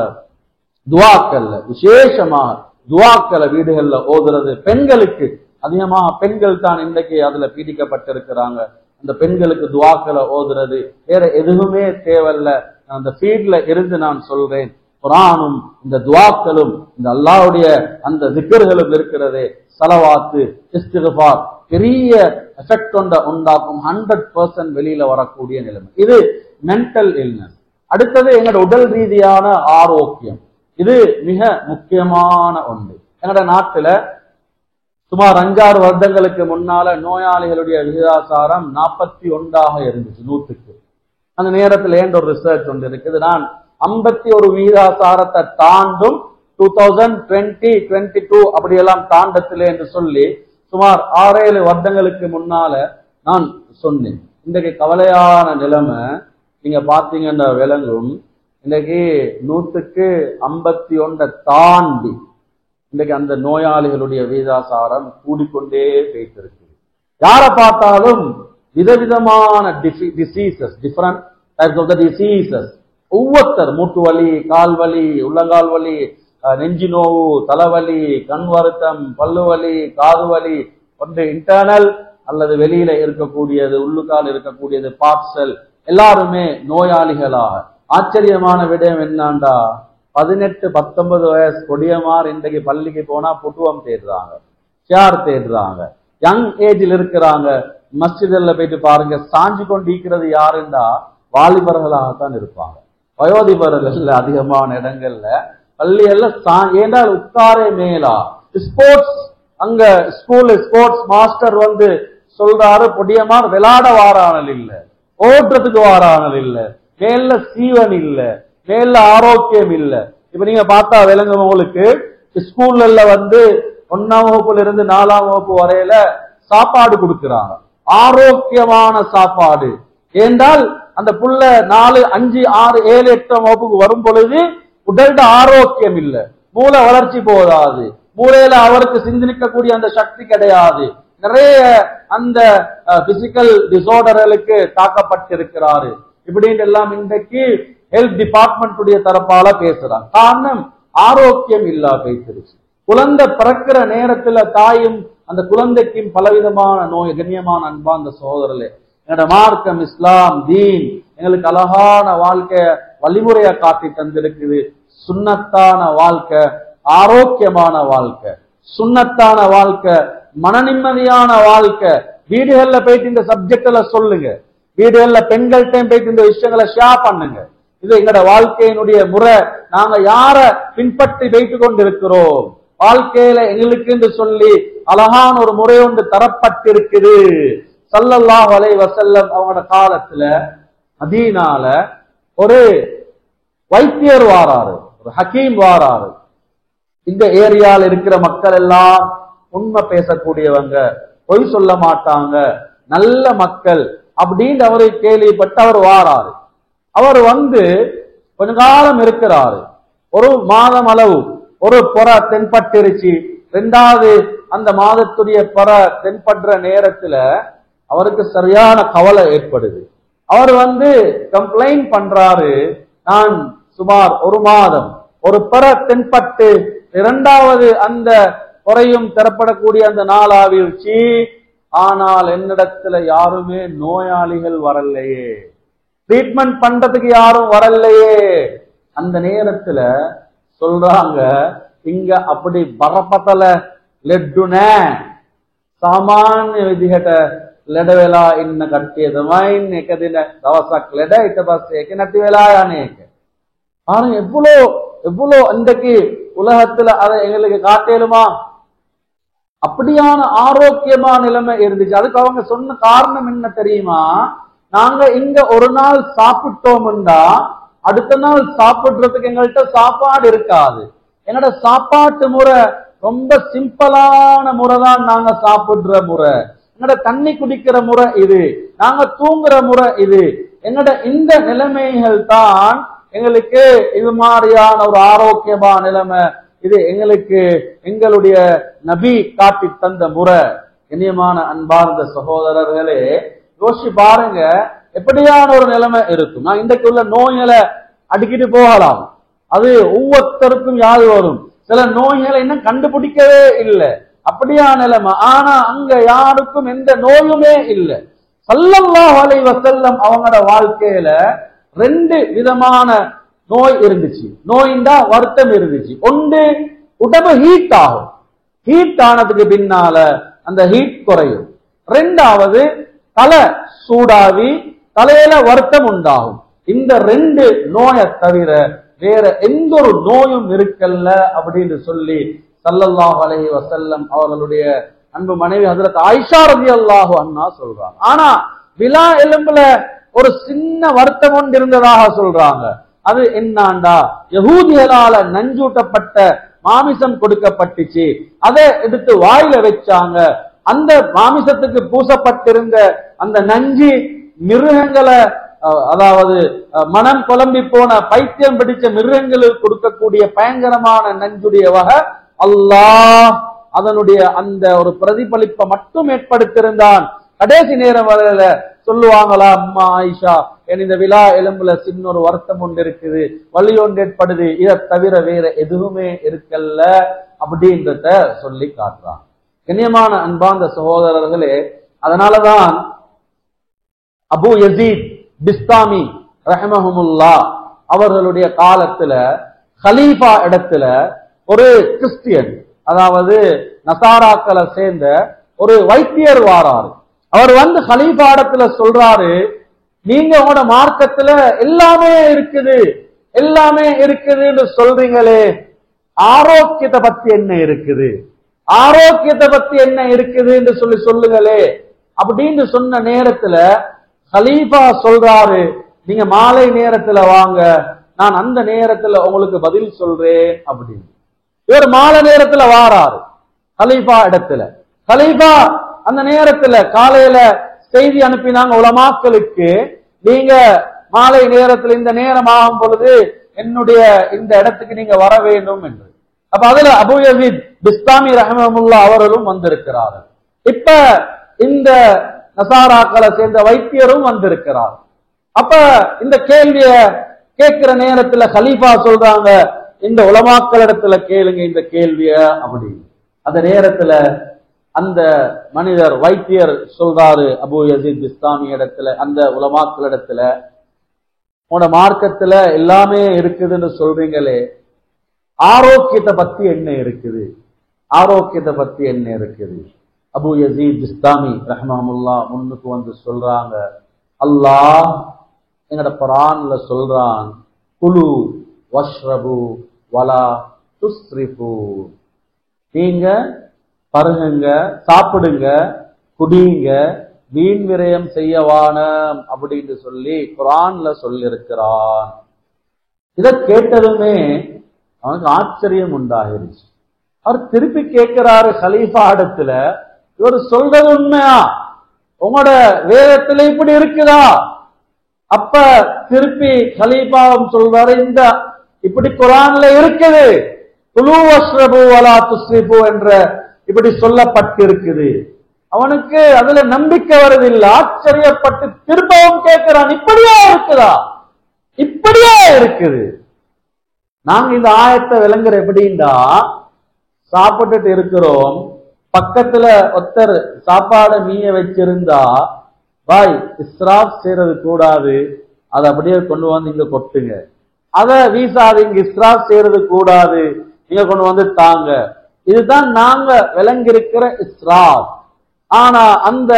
துவாக்கல்ல, விசேஷமாக துவாக்களை வீடுகள்ல ஓதுறது. பெண்களுக்கு அதிகமாக பெண்கள் தான் இன்றைக்கு அதுல பீடிக்கப்பட்டிருக்கிறாங்க. அந்த பெண்களுக்கு துவாக்களை ஓதுறது, வேற எதுவுமே தேவையில்ல. அந்த ஃபீல்ட்ல இருந்து நான் சொல்றேன், குரானும் இந்த துவாக்களும் இந்த அல்லாஹ்வுடைய அந்த திக்ர்களும் இருக்கிறதே, ஸலவாத்து, இஸ்திக்ஃபார் பெரிய எஃபெக்ட் உண்டாக்கும். 100% வெளியில வரக்கூடிய நிலைமை. இது மென்டல் இல்னஸ். அடுத்தது எங்களோட உடல் ரீதியான ஆரோக்கியம். இது மிக முக்கியமான ஒன்று. எங்களோட நாட்டுல சுமார் 5-6 வருடங்களுக்கு முன்னால நோயாளிகளுடைய விகிதாசாரம் 41 இருந்துச்சு 100க்கு. அந்த நேரத்தில் ஏன் ஒரு ரிசர்ச் ஒன்று இருக்குது, நான் 51 விகிதாசாரத்தை தாண்டும் 2020-22 அப்படியெல்லாம் தாண்டத்திலே என்று சொல்லி சுமார் 6-7 வருடங்களுக்கு முன்னால நான் சொன்னேன். இன்றைக்கு கவலையான நிலைமை நீங்க பாத்தீங்கன்னா விளங்கும். இன்றைக்கு 100க்கு 51 தாண்டி இன்றைக்கு அந்த நோயாளிகளுடைய விகிதாசாரம் கூடிக்கொண்டே போயிட்டிருக்கு. யாரை பார்த்தாலும் விதவிதமான diseases, different types of the diseases. ஒவ்வொருத்தர் மூட்டு வலி, கால் வலி, உள்ளங்கால் வலி, நெஞ்சு நோவு, தலைவலி, கண் வருத்தம், பல்லு வலி, காது வலி, ஒன்று இன்டர்னல் அல்லது வெளியில இருக்கக்கூடியது, உள்ளுக்கால் இருக்கக்கூடியது, பார்சல், எல்லாருமே நோயாளிகளாக. ஆச்சரியமான விடயம் என்னாண்டா, 18-19 வயசு கொடியமார் இன்றைக்கு பள்ளிக்கு போனா புட்டுவம் தேடுறாங்க, சேர் தேடுறாங்க, யங் ஏஜில் இருக்கிறாங்க. மஸ்ஜித்ல போயிட்டு பாருங்க, சாஞ்சி கொண்டு இருக்கிறது யாருண்டா வாலிபர்களாகத்தான் இருப்பாங்க. வயோதிபர்கள் அதிகமான இடங்கள்ல பள்ளி எல்லாம் ஏண்டால் உட்காரே மேலா. ஸ்போர்ட்ஸ், அங்க ஸ்கூல் ஸ்போர்ட்ஸ் மாஸ்டர் வந்து சொல்றாரு, பொடியமார் விளையாட வாரானல் இல்ல, ஓட்டுறதுக்கு வாரானல் இல்ல, மேல சீவன் இல்ல, மேல ஆரோக்கியம் இல்ல. இப்ப நீங்க பார்த்தா விளங்கும் உங்களுக்கு, ஸ்கூல்ல வந்து 1ஆம் வகுப்புல இருந்து 4ஆம் வகுப்பு வரையில சாப்பாடு கொடுக்கிறாங்க, ஆரோக்கியமான சாப்பாடு. ஏண்டால் அந்த புள்ள 4, 5, 6, 7, 8ஆம் வகுப்புக்கு வரும் பொழுது உடல்ட ஆரோக்கியம் இல்ல, மூளை வளர்ச்சி போதாது, மூளையில அவருக்கு சிந்திக்கக்கூடிய அந்த சக்தி கிடையாது, நிறைய அந்த பிசிக்கல் டிசார்டர்களுக்கு தாக்கப்பட்டிருக்கிறாரு. இப்படின்னு எல்லாம் இன்றைக்கு ஹெல்த் டிபார்ட்மெண்ட் தரப்பால பேசுறாங்க. காரணம் ஆரோக்கியம் இல்லா பேசிருச்சு. குழந்தை பிறக்கிற நேரத்துல தாயும் அந்த குழந்தைக்கும் பலவிதமான நோய். கண்ணியமான அன்பார்ந்த சகோதரர்களே, என்னோட மார்க்கம், இஸ்லாம், தீன் எங்களுக்கு அழகான வாழ்க்கை வழிமுறையை காட்டி தந்திருக்குது. சுன்னத்தான வாழ்க்கை, ஆரோக்கியமான வாழ்க்கை, சுன்னத்தான வாழ்க்கை, மன நிம்மதியான வாழ்க்கை. வீடுகள்ல போயிட்டு இந்த சப்ஜெக்ட்ல சொல்லுங்க, வீடுகள்ல பெண்கள்கிட்ட போயிட்டு இந்த விஷயங்களை ஷேர் பண்ணுங்க. இது எங்களோட வாழ்க்கையினுடைய முறை. நாங்க யார பின்பற்றி வைத்து கொண்டிருக்கிறோம், வாழ்க்கையில எங்களுக்கு என்று சொல்லி அழகான ஒரு முறை ஒன்று தரப்பட்டிருக்குது. ஸல்லல்லாஹு அலைஹி வஸல்லம் அவங்களோட காலத்துல மதீனால ஒரு வைத்தியர் வாராரு, ஒரு ஹக்கீம் வாராரு. இந்த ஏரியால இருக்கிற மக்கள் எல்லாம் உண்மை பேசக்கூடியவங்க, பொய் சொல்ல மாட்டாங்க, நல்ல மக்கள் அப்படின்னு அவரை கேள்விப்பட்டு அவர் வாராரு. அவர் வந்து கொஞ்ச காலம் இருக்கிறாரு, ஒரு மாதம் அளவு, ஒரு புற தென்பட்டுருச்சு. ரெண்டாவது அந்த மாதத்துடைய புற தென்படுற நேரத்துல அவருக்கு சரியான கவலை ஏற்படுது. அவர் கம்ப்ளைண்ட் பண்றாரு, நான் சுமார் ஒரு மாதம் ஒரு புற தென்பட்டு இரண்டாவது அந்த புறையும் தரப்படக்கூடிய அந்த நாளாவிற்சி, ஆனால் என்னிடத்துல யாருமே நோயாளிகள் வரலையே, ட்ரீட்மெண்ட் பண்றதுக்கு யாரும் வரலையே. அந்த நேரத்துல சொல்றாங்க, இங்க அப்படி பரப்பතல லெட்டுன சாமாන්‍ය විදිහට ලෙඩ වෙලා ඉන්න කට්ටිය තමයි එක දින දවසක් ලෙඩ ඊට පස්සේ ඒක නැති වෙලා යන්නේ එක. பாருங்க எவ்வளோ இன்றைக்கு உலகத்துல அதை எங்களுக்கு காட்டேலுமா? அப்படியான ஆரோக்கியமான நிலைமை இருந்துச்சு. அதுக்கு அவங்க சொன்ன காரணம் என்ன தெரியுமா? நாங்க இங்க ஒரு நாள் சாப்பிட்டோம்டா அடுத்த நாள் சாப்பிடுறதுக்கு எங்கள்கிட்ட சாப்பாடு இருக்காது. எங்களோட சாப்பாட்டு முறை ரொம்ப சிம்பிளான முறை தான். நாங்க சாப்பிடுற முறை, எங்களோட தண்ணி குடிக்கிற முறை இது, நாங்க தூங்குற முறை இது. எங்களோட இந்த நிலைமைகள் தான் எங்களுக்கு இது மாதிரியான ஒரு ஆரோக்கியமான நிலைமை. இது எங்களுக்கு எங்களுடைய நபி காட்டி தந்த முறை. இனியமான அன்பார்ந்த சகோதரர்களே, யோசிச்சு பாருங்க எப்படியான ஒரு நிலைமை இருக்கும். நான் இன்றைக்கு உள்ள நோய்களை அடிக்கிட்டு போகலாம், அது ஒவ்வொருத்தருக்கும் யாது வரும். சில நோய்களை இன்னும் கண்டுபிடிக்கவே இல்லை, அப்படியான நிலைமை. ஆனா அங்க யாருக்கும் எந்த நோயுமே இல்லை. ஸல்லல்லாஹு அலைஹி வஸல்லம் அவங்களோட வாழ்க்கையில ரெண்டு விதமான நோய் இருந்துச்சு. நோயின்டா வருத்தம் இருந்துச்சு. ஒன்று உடம்பு ஹீட் ஆகும், ஹீட் ஆனதுக்கு பின்னால அந்த ஹீட் குறையும். ரெண்டாவது தலை சூடாவி தலையில வருத்தம் உண்டாகும். இந்த ரெண்டு நோயை தவிர வேற எந்த ஒரு நோயும் இருக்கல்ல அப்படின்னு சொல்லி ஸல்லல்லாஹு அலைஹி வஸல்லம் அவர்களுடைய அன்பு மனைவி ஹஜ்ரத் ஆயிஷா ரலியல்லாஹு அன்ஹா சொல்றாங்க. ஆனா விலா எலும்புல ஒரு சின்ன வருத்தம் ஒன்று இருந்ததாக சொல்றாங்க. அது என்னாண்டா, யஹூதிகளால நஞ்சூட்டப்பட்ட மாமிசம் கொடுக்கப்பட்டுச்சு, அதை எடுத்து வாயில வச்சாங்க. அந்த மாமிசத்துக்கு பூசப்பட்டிருந்த அந்த நஞ்சு மிருகங்களை, அதாவது மனம் குழம்பி போன பைத்தியம் பிடிச்ச மிருகங்களுக்கு கொடுக்கக்கூடிய பயங்கரமான நஞ்சுடைய வகை. அல்லாஹ் அதனுடைய அந்த ஒரு பிரதிபலிப்பை மட்டும் ஏற்படுத்தியிருந்தான். கடைசி நேரம் வரையில சொல்லுவாங்களா, அம்மா ஆயிஷா இந்த விழா எலும்புல சின்ன ஒரு வருத்தம் ஒன்று இருக்குது, வலி ஒன்று ஏற்படுது, இதை தவிர வேற எதுவுமே இருக்கல்ல அப்படின்றத சொல்லி காட்டுறான். கண்ணியமான அன்பார்ந்த சகோதரர்களே, அதனாலதான் அபு யசீத் பிஸ்தாமி ரஹ்மஹுமுல்லா அவர்களுடைய காலத்துல ஹலீஃபா இடத்துல ஒரு கிறிஸ்டியன், அதாவது நசாராக்களை சேர்ந்த ஒரு வைத்தியர் வாராரு. அவர் ஹலீஃபா இடத்துல சொல்றாரு, நீங்க உங்களோட மார்க்கத்துல எல்லாமே இருக்குது, எல்லாமே இருக்குதுன்னு சொல்றீங்களே, ஆரோக்கியத்தை பத்தி என்ன இருக்குது, ஆரோக்கியத்தை பத்தி என்ன இருக்குதுன்னு சொல்லுங்களே அப்படின்னு சொன்ன நேரத்துல ஹலீஃபா சொல்றாரு, நீங்க மாலை நேரத்துல வாங்க, நான் அந்த நேரத்துல உங்களுக்கு பதில் சொல்றேன் அப்படின்னு. இவர் மாலை நேரத்துல வாராரு ஹலீஃபா இடத்துல. ஹலீஃபா அந்த நேரத்துல காலையில செய்தி அனுப்பினாங்க உலமாக்களுக்கு, நீங்க மாலை நேரத்துல இந்த நேரம் ஆகும் பொழுது என்னுடைய இந்த இடத்துக்கு நீங்க வர வேண்டும் என்று. அப்ப அதுல அபு யசீத் பிஸ்தாமி ரஹ்மஹுல்லா அவர்களும் வந்திருக்கிறார்கள். இப்ப இந்த நசாராக்களை சேர்ந்த வைத்தியரும் வந்திருக்கிறார். அப்ப இந்த கேள்விய கேட்கிற நேரத்துல ஹலீஃபா சொல்றாங்க, இந்த உலமாக்கள் இடத்துல கேளுங்க இந்த கேள்விய அப்படின்னு. அந்த நேரத்துல அந்த மனிதர் வைத்தியர் சொல்றாரு அபு யசீத் பிஸ்தாமி இடத்துல, அந்த உலமாக்கள் இடத்துல, உன்னோட மார்க்கத்துல எல்லாமே இருக்குதுன்னு சொல்றீங்களே, ஆரோக்கியத்தை பத்தி என்ன இருக்குது, ஆரோக்கியத்தை பத்தி என்ன இருக்குது? அபு யசீத் பிஸ்தாமி ரஹ்மஹுல்லா முன்னுக்கு சொல்றாங்க, அல்லாஹ் எங்கட குர்ஆன்ல சொல்றான், குலு வஷ்ரபு வலா துஸ்ரிஃபு, நீங்க பருகுங்க, சாப்பிடுங்க, குடிங்க, வீண் விரயம் செய்யவானம் அப்படின்னு சொல்லி குர்ஆன்ல சொல்லியிருக்கிறான். இதை கேட்டதுமே அவனுக்கு ஆச்சரியம் உண்டாகிருச்சு. அவர் திருப்பி கேட்கிறாரு ஹலீஃபா இடத்துல, இவர் சொல்றது உண்மையா, உங்களோட வேதத்துல இப்படி இருக்குதா? அப்ப திருப்பி ஹலீஃபாவும் சொல்றாரு, இந்த இப்படி குர்ஆன்ல இருக்குது, குலு வஷ்ரபு வலா துஸ்ரிஃபு என்ற இப்படி சொல்லப்பட்டிருக்குது. அவனுக்கு அதுல நம்பிக்கை வருதில்லை. ஆச்சரியப்பட்டு திரும்பவும் கேட்கிறான், இப்படியா இருக்குதா? இப்படியா இருக்குது. நாங்க இந்த ஆயத்தை விளங்குற எப்படின்னா, சாப்பிட்டுட்டு இருக்கிறோம், பக்கத்துல ஒருத்தர் சாப்பாடு மீய வச்சிருந்தா, பாய் இஸ்ராப் செய்யறது கூடாது, அதை அப்படியே கொண்டு வந்து இங்க கொட்டுங்க, அதை வீசாதீங்க, இஸ்ராப் செய்யறது கூடாது, இங்க கொண்டு வந்து தாங்க. இதுதான் நாங்க விளங்கிருக்கிற இஸ்ராப். ஆனா அந்த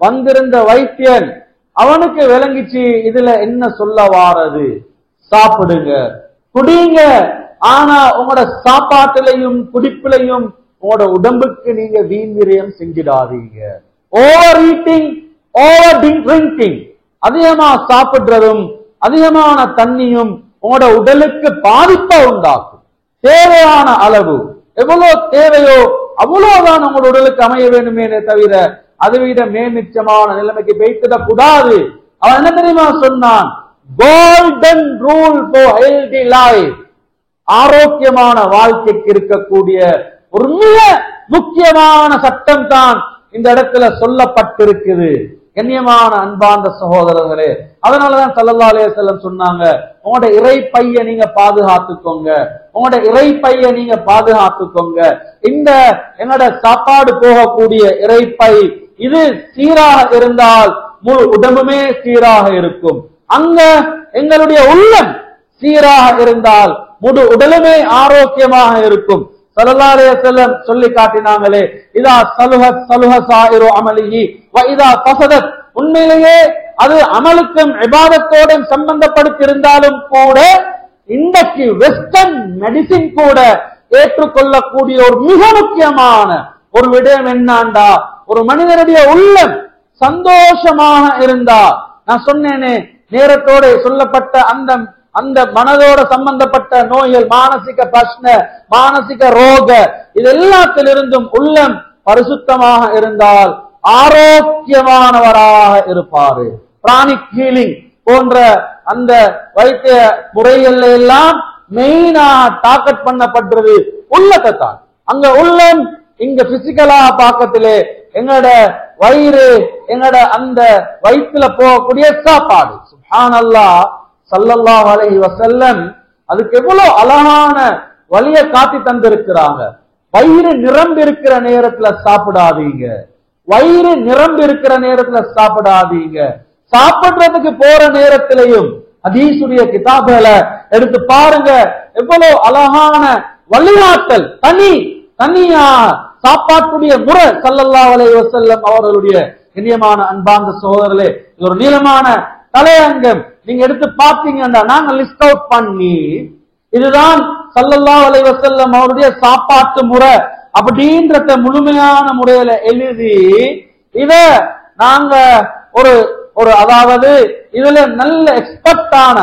வந்திருந்த வைத்தியன் அவனுக்கு விளங்கிச்சு இதுல என்ன சொல்ல வாரது. சாப்பிடுங்க, குடிங்க, ஆனா உங்களோட சாப்பாட்டிலையும் குடிப்பிலையும் உங்களோட உடம்புக்கு நீங்க வீண்விரயம் செஞ்சிடாதீங்க. ஓவர் ஈட்டிங், ஓவர் ட்ரிங்கிங், அதிகமா சாப்பிடுறதும் அதிகமான தண்ணியும் உங்களோட உடலுக்கு பாதிப்பை உண்டாக்கும். தேவையான அளவு எவ்வளவு தேவையோ அவ்வளவுதான் உங்களோட உடலுக்கு அமைய வேண்டுமே தவிர அதை விட மேமிச்சமான நிலைமைக்கு போய்த்திடக் கூடாது. அவன் என்ன தெரியுமா சொன்னான்? Golden rule for healthy life, ஆரோக்கியமான வாழ்க்கைக்கு இருக்கக்கூடிய ஒரு மிக முக்கியமான சட்டம் தான் இந்த இடத்துல சொல்லப்பட்டிருக்குது. கண்ணியமான அன்பார்ந்த சகோதரர்களே, அதனாலதான் ஸல்லல்லாஹு அலைஹி வஸல்லம் சொன்னாங்க, உங்களோட இறைப்பைய நீங்க பாதுகாத்துக்கோங்க, உங்களோட இறைப்பைய நீங்க பாதுகாத்துக்கோங்க. இந்த எங்களோட சாப்பாடு போகக்கூடிய இறைப்பை இது சீராக இருந்தால் முழு உடம்புமே சீராக இருக்கும். அங்க எங்களுடைய உள்ளம் சீராக இருந்தால் முழு உடலுமே ஆரோக்கியமாக இருக்கும். ஸல்லல்லாஹு அலைஹி வஸல்லம் சொல்லி காட்டினாங்களே, இதா சலுஹத் சலுஹ சாயிரு அமலிஹி வ இதா ஃபஸதத், உண்மையிலேயே அது அமலுக்கும் இபாதத்தோடும் சம்பந்தப்படுத்தியிருந்தாலும் கூட இன்றைக்கு வெஸ்டர்ன் மெடிசின் கூட ஏற்றுக்கொள்ளக்கூடிய ஒரு மிக முக்கியமான ஒரு விடயம் என்னண்டா, ஒரு மனிதனுடைய உள்ளம் சந்தோஷமாக இருந்தா, நான் சொன்னேனே நேரத்தோட சொல்லப்பட்ட அந்த அந்த மனதோட சம்பந்தப்பட்ட நோய்கள், மானசிக பிரச்சன, மானசிக ரோக, இது எல்லாத்திலிருந்தும் உள்ளம் பரிசுத்தமாக இருந்தால் ஆரோக்கியமானவராக இருப்பாரு. பிராணிக் ஹீலிங் போன்ற அந்த வைத்திய முறைகள் எல்லாம் மெயினாக டார்கெட் பண்ணப்படுறது உள்ளத்தை தான். அங்க உள்ளம் இங்க பிசிக்கலா பாக்கத்திலே எங்களோட வயிறு, எங்களோட அந்த வயிற்றுல போகக்கூடிய சாப்பாடு. சுப்ஹானல்லாஹ், ஸல்லல்லாஹு அலைஹி வஸல்லம் அதுக்கு எவ்வளவு அழகான வழியை காட்டி தந்திருக்கிறாங்க. வயிறு நிரம்பி இருக்கிற நேரத்துல சாப்பிடாதீங்க, வயிறு நிரம்பி இருக்கிற நேரத்துல சாப்பிடாதீங்க. சாப்பிடுறதுக்கு போற நேரத்திலையும் ஹதீஸுடைய கிதாபுகளை எடுத்து பாருங்க, எவ்வளவு அழகான வழிகாட்டல், தனியா சாப்பாட்டுடைய முறை ஸல்லல்லாஹு அலைஹி வஸல்லம் அவர்களுடைய. கண்ணியமான அன்பார்ந்த சகோதரர்களே, இது ஒரு நீளமான தலையங்கம். நீங்க எடுத்து பார்த்தீங்கன்னா நாங்க லிஸ்ட் அவுட் பண்ணி இதுதான் ஸல்லல்லாஹு அலைஹி வஸல்லம் அவருடைய சாப்பாட்டு முறை அப்படின்றத முழுமையான முறையில எழுதி இத நாங்க ஒரு அதாவது இதுல நல்ல எக்ஸ்பர்ட்டான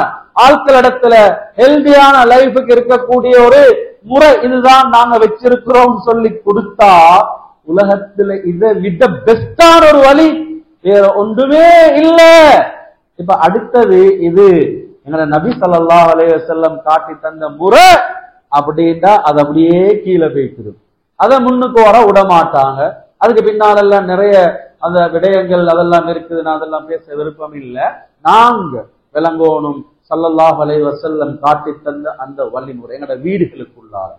ஆட்களிடத்துல ஹெல்தியான லைஃபுக்கு இருக்கக்கூடிய ஒரு முறை இதுதான் நாங்க வச்சிருக்கிறோம் சொல்லி கொடுத்தா, உலகத்துல இதை விட பெஸ்டான ஒரு வழி வேற ஒன்றுமே இல்ல. இப்ப அடுத்தது இது எங்களை நபி ஸல்லல்லாஹு அலைஹி வஸல்லம் காட்டி தந்த முறை அப்படின்னா அது அப்படியே கீழே போய்க்கிடும். அதை முன்னுக்கு வர விட மாட்டாங்க. அதுக்கு பின்னால எல்லாம் நிறைய அந்த விடயங்கள் அதெல்லாம் இருக்குது, நான் அதெல்லாம் பேச விருப்பம் இல்லை. நாங்க விளங்கோனும் ஸல்லல்லாஹு அலைஹி வஸல்லம் காட்டி தந்த அந்த வழிமுறை எங்களோட வீடுகளுக்குள்ளார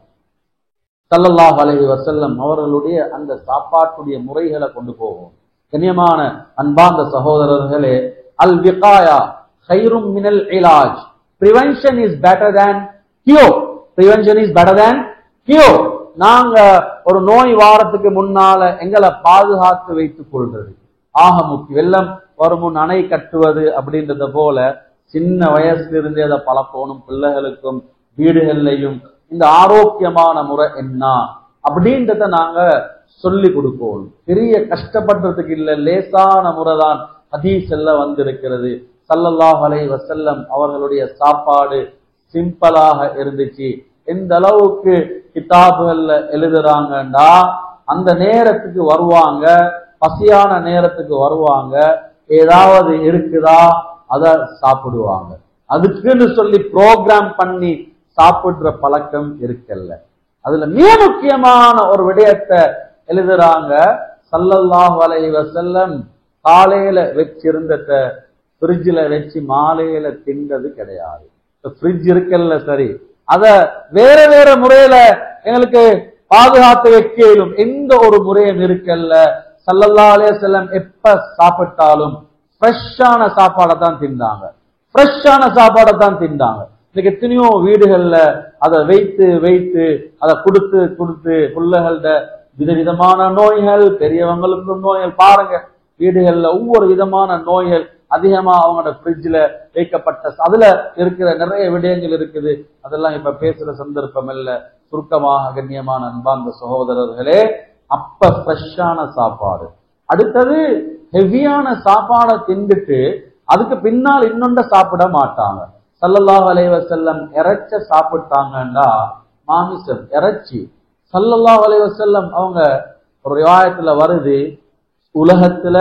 ஸல்லல்லாஹு அலைஹி வஸல்லம் அவர்களுடைய அந்த சாப்பாட்டுடைய முறைகளை கொண்டு போவோம். கண்ணியமான அன்பார்ந்த சகோதரர்களே, அல் விகாயா கைரும் மினல் இலாஜ், prevention is better than cure, prevention is better than cure. நாங்க ஒரு நோய் வாரத்துக்கு முன்னால எங்களை பாதுகாத்து வைத்துக் கொள்றது ஆக முக்கியம். வெள்ளம் வரும் முன் அணை கட்டுவது அப்படின்றத போல சின்ன வயசுல இருந்தே அதை பழக்கணும் பிள்ளைகளுக்கும் வீடுகள்லையும். இந்த ஆரோக்கியமான முறை என்ன அப்படின்றத நாங்க சொல்லி கொடுக்கணும். பெரிய கஷ்டப்படுறதுக்கு இல்ல, லேசான முறைதான் ஹதீஸ் எல்லாம் வந்திருக்கிறது. ஸல்லல்லாஹு அலைஹி வஸல்லம் அவர்களுடைய சாப்பாடு சிம்பிளாக இருந்துச்சு. எந்த அளவுக்கு கிதாபுகள்ல எழுதுறாங்கண்டா, அந்த நேரத்துக்கு வருவாங்க, பசியான நேரத்துக்கு வருவாங்க, ஏதாவது இருக்குதா அத சாப்பிடுவாங்க. அதுக்குன்னு சொல்லி ப்ரோக்ராம் பண்ணி சாப்பிடுற பழக்கம் இருக்கல்ல. அதுல மிக முக்கியமான ஒரு விடயத்தை எழுதுறாங்க. ஸல்லல்லாஹு அலைஹி வஸல்லம் காலையில வச்சிருந்தத ஃப்ரிட்ஜ்ல வச்சு மாலையில தின்றது கிடையாது. ஃப்ரிட்ஜ் இருக்கல்ல, சரி, அத வேற வேற முறையில எங்களுக்கு பாதுகாத்து வைக்கலும் எந்த ஒரு முறையும் இருக்கல்ல. ஸல்லல்லாஹு அலைஹி வஸல்லம் எப்ப சாப்பிட்டாலும் ஃப்ரெஷ்ஷான சாப்பாடை தான் தின்னாங்க, ஃப்ரெஷ்ஷான சாப்பாடை தான் தின்னாங்க. இன்னைக்கு எத்தனையோ வீடுகள்ல அதை வைத்து வைத்து அதை கொடுத்து கொடுத்து பிள்ளைகள்ட விதவிதமான நோய்கள், பெரியவங்களுக்கும் நோய்கள். பாருங்க, வீடுகள்ல ஒவ்வொரு விதமான நோய்கள் அதிகமா அவங்களோட ஃப்ரிட்ஜ்ல வைக்கப்பட்ட அதுல இருக்கிற நிறைய விடயங்கள் இருக்குது. அதெல்லாம் இப்ப பேசுற சந்தர்ப்பம் இல்ல. சுருக்கமாக கண்ணியமான அன்பார்ந்த சகோதரர்களே, அப்ப ஃப்ரெஷ்ஷான சாப்பாடு, அடுத்தது ஹெவியான சாப்பாடை தின்னுட்டு அதுக்கு பின்னால் இன்னொண்ட சாப்பிட மாட்டாங்க. ஸல்லல்லாஹு அலைஹி வஸல்லம் இறைச்ச சாப்பிட்டாங்கன்னா, மாமிசம் இறைச்சி, ஸல்லல்லாஹு அலைஹி வஸல்லம் அவங்க ஒரு ரிவாயத்துல வருது, உலகத்துல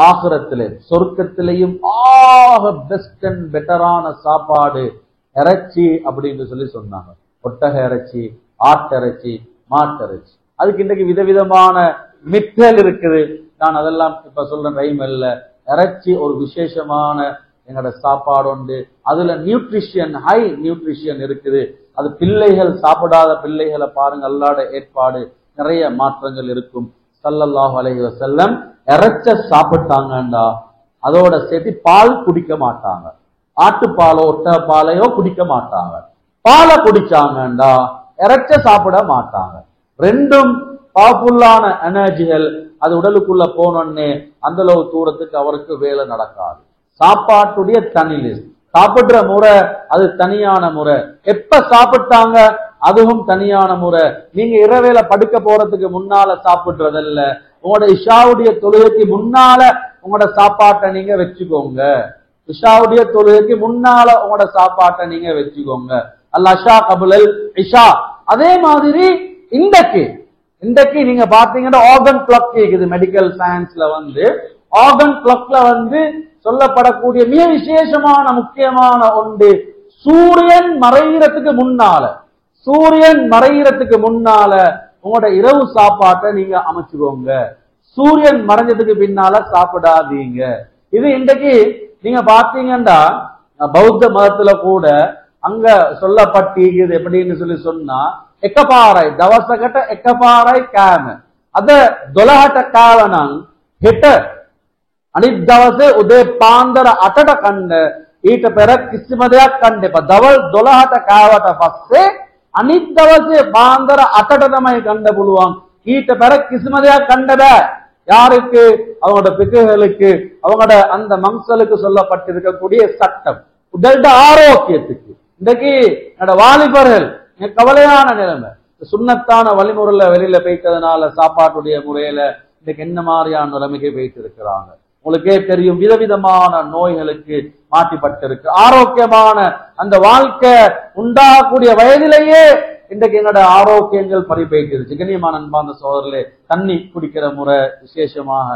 ஆகிரத்திலே சொர்க்கத்திலேயும் ஆக பெஸ்ட் அண்ட் பெட்டரான சாப்பாடு இறைச்சி அப்படின்னு சொல்லி சொன்னாங்க. ஒட்டக இறைச்சி, ஆட்டிறைச்சி, மாட்டிறைச்சி. அதுக்கு இன்றைக்கு விதவிதமான மித்தல் இருக்குது. நான் அதெல்லாம் இப்ப சொல்றேன் ரைம் இல்ல. இறைச்சி ஒரு விசேஷமான எங்களோட சாப்பாடு உண்டு. அதுல நியூட்ரிஷன், ஹை நியூட்ரிஷன் இருக்குது. அது பிள்ளைகள் சாப்பிடாத பிள்ளைகளை பாருங்க, அல்லாஹ்வோட ஏற்பாடு நிறைய மாற்றங்கள் இருக்கும். ஸல்லல்லாஹு அலைஹி வஸல்லம் இறைச்ச சாப்பிட்டாங்கண்டா அதோட சேர்த்து பால் குடிக்க மாட்டாங்க. ஆட்டுப்பாலோ ஒட்டக பாலையோ குடிக்க மாட்டாங்க. பாலை குடிச்சாங்கண்டா இறைச்ச சாப்பிட மாட்டாங்க. ரெண்டும் பவர்ஃபுல்லான எனர்ஜிகள். அது உடலுக்குள்ள போனோன்னே அந்த அளவு தூரத்துக்கு அவருக்கு வேலை நடக்காது. சாப்பாட்டுடைய தனி லிஸ்ட், சாப்பிடுற முறை அது தனியான முறை. எப்ப சாப்பிட்டாங்க அதுவும் தனியான முறை. நீங்க இரவேல படுக்க போறதுக்கு முன்னால சாப்பிடுறதல்ல, உங்களோட இஷாவுடைய தொழுகைக்கு முன்னால உங்களோட சாப்பாட்டை நீங்க வச்சுக்கோங்க. இஷாவுடைய தொழுகைக்கு முன்னால உங்களோட சாப்பாட்டை நீங்க வச்சுக்கோங்க. அல் அஷா கபுலல் இஷா. அதே மாதிரி இன்றைக்கு நீங்க பாத்தீங்கன்னா ஆர்கன் கிளாக் இருக்குது. மெடிக்கல் சயின்ஸ்ல ஆர்கன் கிளாக்ல சொல்லப்படக்கூடிய மிக விசேஷமான முக்கியமான ஒன்று, சூரியன் மறைகிறதுக்கு முன்னால உங்களோட இரவு சாப்பாட்டை நீங்க அமைச்சுக்கோங்க. சூரியன் மறைஞ்சதுக்கு பின்னால சாப்பிடாதீங்க. இது இன்றைக்கு நீங்க பாத்தீங்கன்னா பௌத்த மதத்துல கூட அங்க சொல்லப்பட்டிருக்குது. எப்படின்னு சொன்னா, එකපාරයි දවසකට එකපාරයි කෑම. අද 12ට කෑවනම් හෙට අනිත් දවසේ උදේ පාන්දර 8ට කන්න. ඊට පෙර කිසිම දෙයක් කන්න එපා. දවල් 12ට කෑවට පස්සේ අනිත් දවසේ පාන්දර 8ට තමයි කන්න පුළුවන්. ඊට පෙර කිසිම දෙයක් කන්න බෑ. யாருக்கு? அவங்களோட பிக்குகளுக்கு, அவங்களோட அந்த மம்சலுக்கு சொல்லப்பட்டிருக்கக்கூடிய சட்டம், உடல்ட ஆரோக்கியத்துக்கு. இன்றைக்கு என்னோட வாலிபர்கள் கவலையான நிலைமை. சுண்ணத்தான வழிமுறையில வெளியில போயிட்டதுனால சாப்பாட்டுடைய முறையில இன்னைக்கு என்ன மாதிரியான நிலைமைக்கு போயிட்டு இருக்கிறாங்க. உங்களுக்கே தெரியும், விதவிதமான நோய்களுக்கு மாட்டிப்பட்டிருக்கு. ஆரோக்கியமான அந்த வாழ்க்கை உண்டாகக்கூடிய வயதிலேயே இன்றைக்கு எங்களோட ஆரோக்கியங்கள் பறிபோயிட்டு. கண்ணியமான அன்பார்ந்த சோதரிலே, தண்ணி குடிக்கிற முறை விசேஷமாக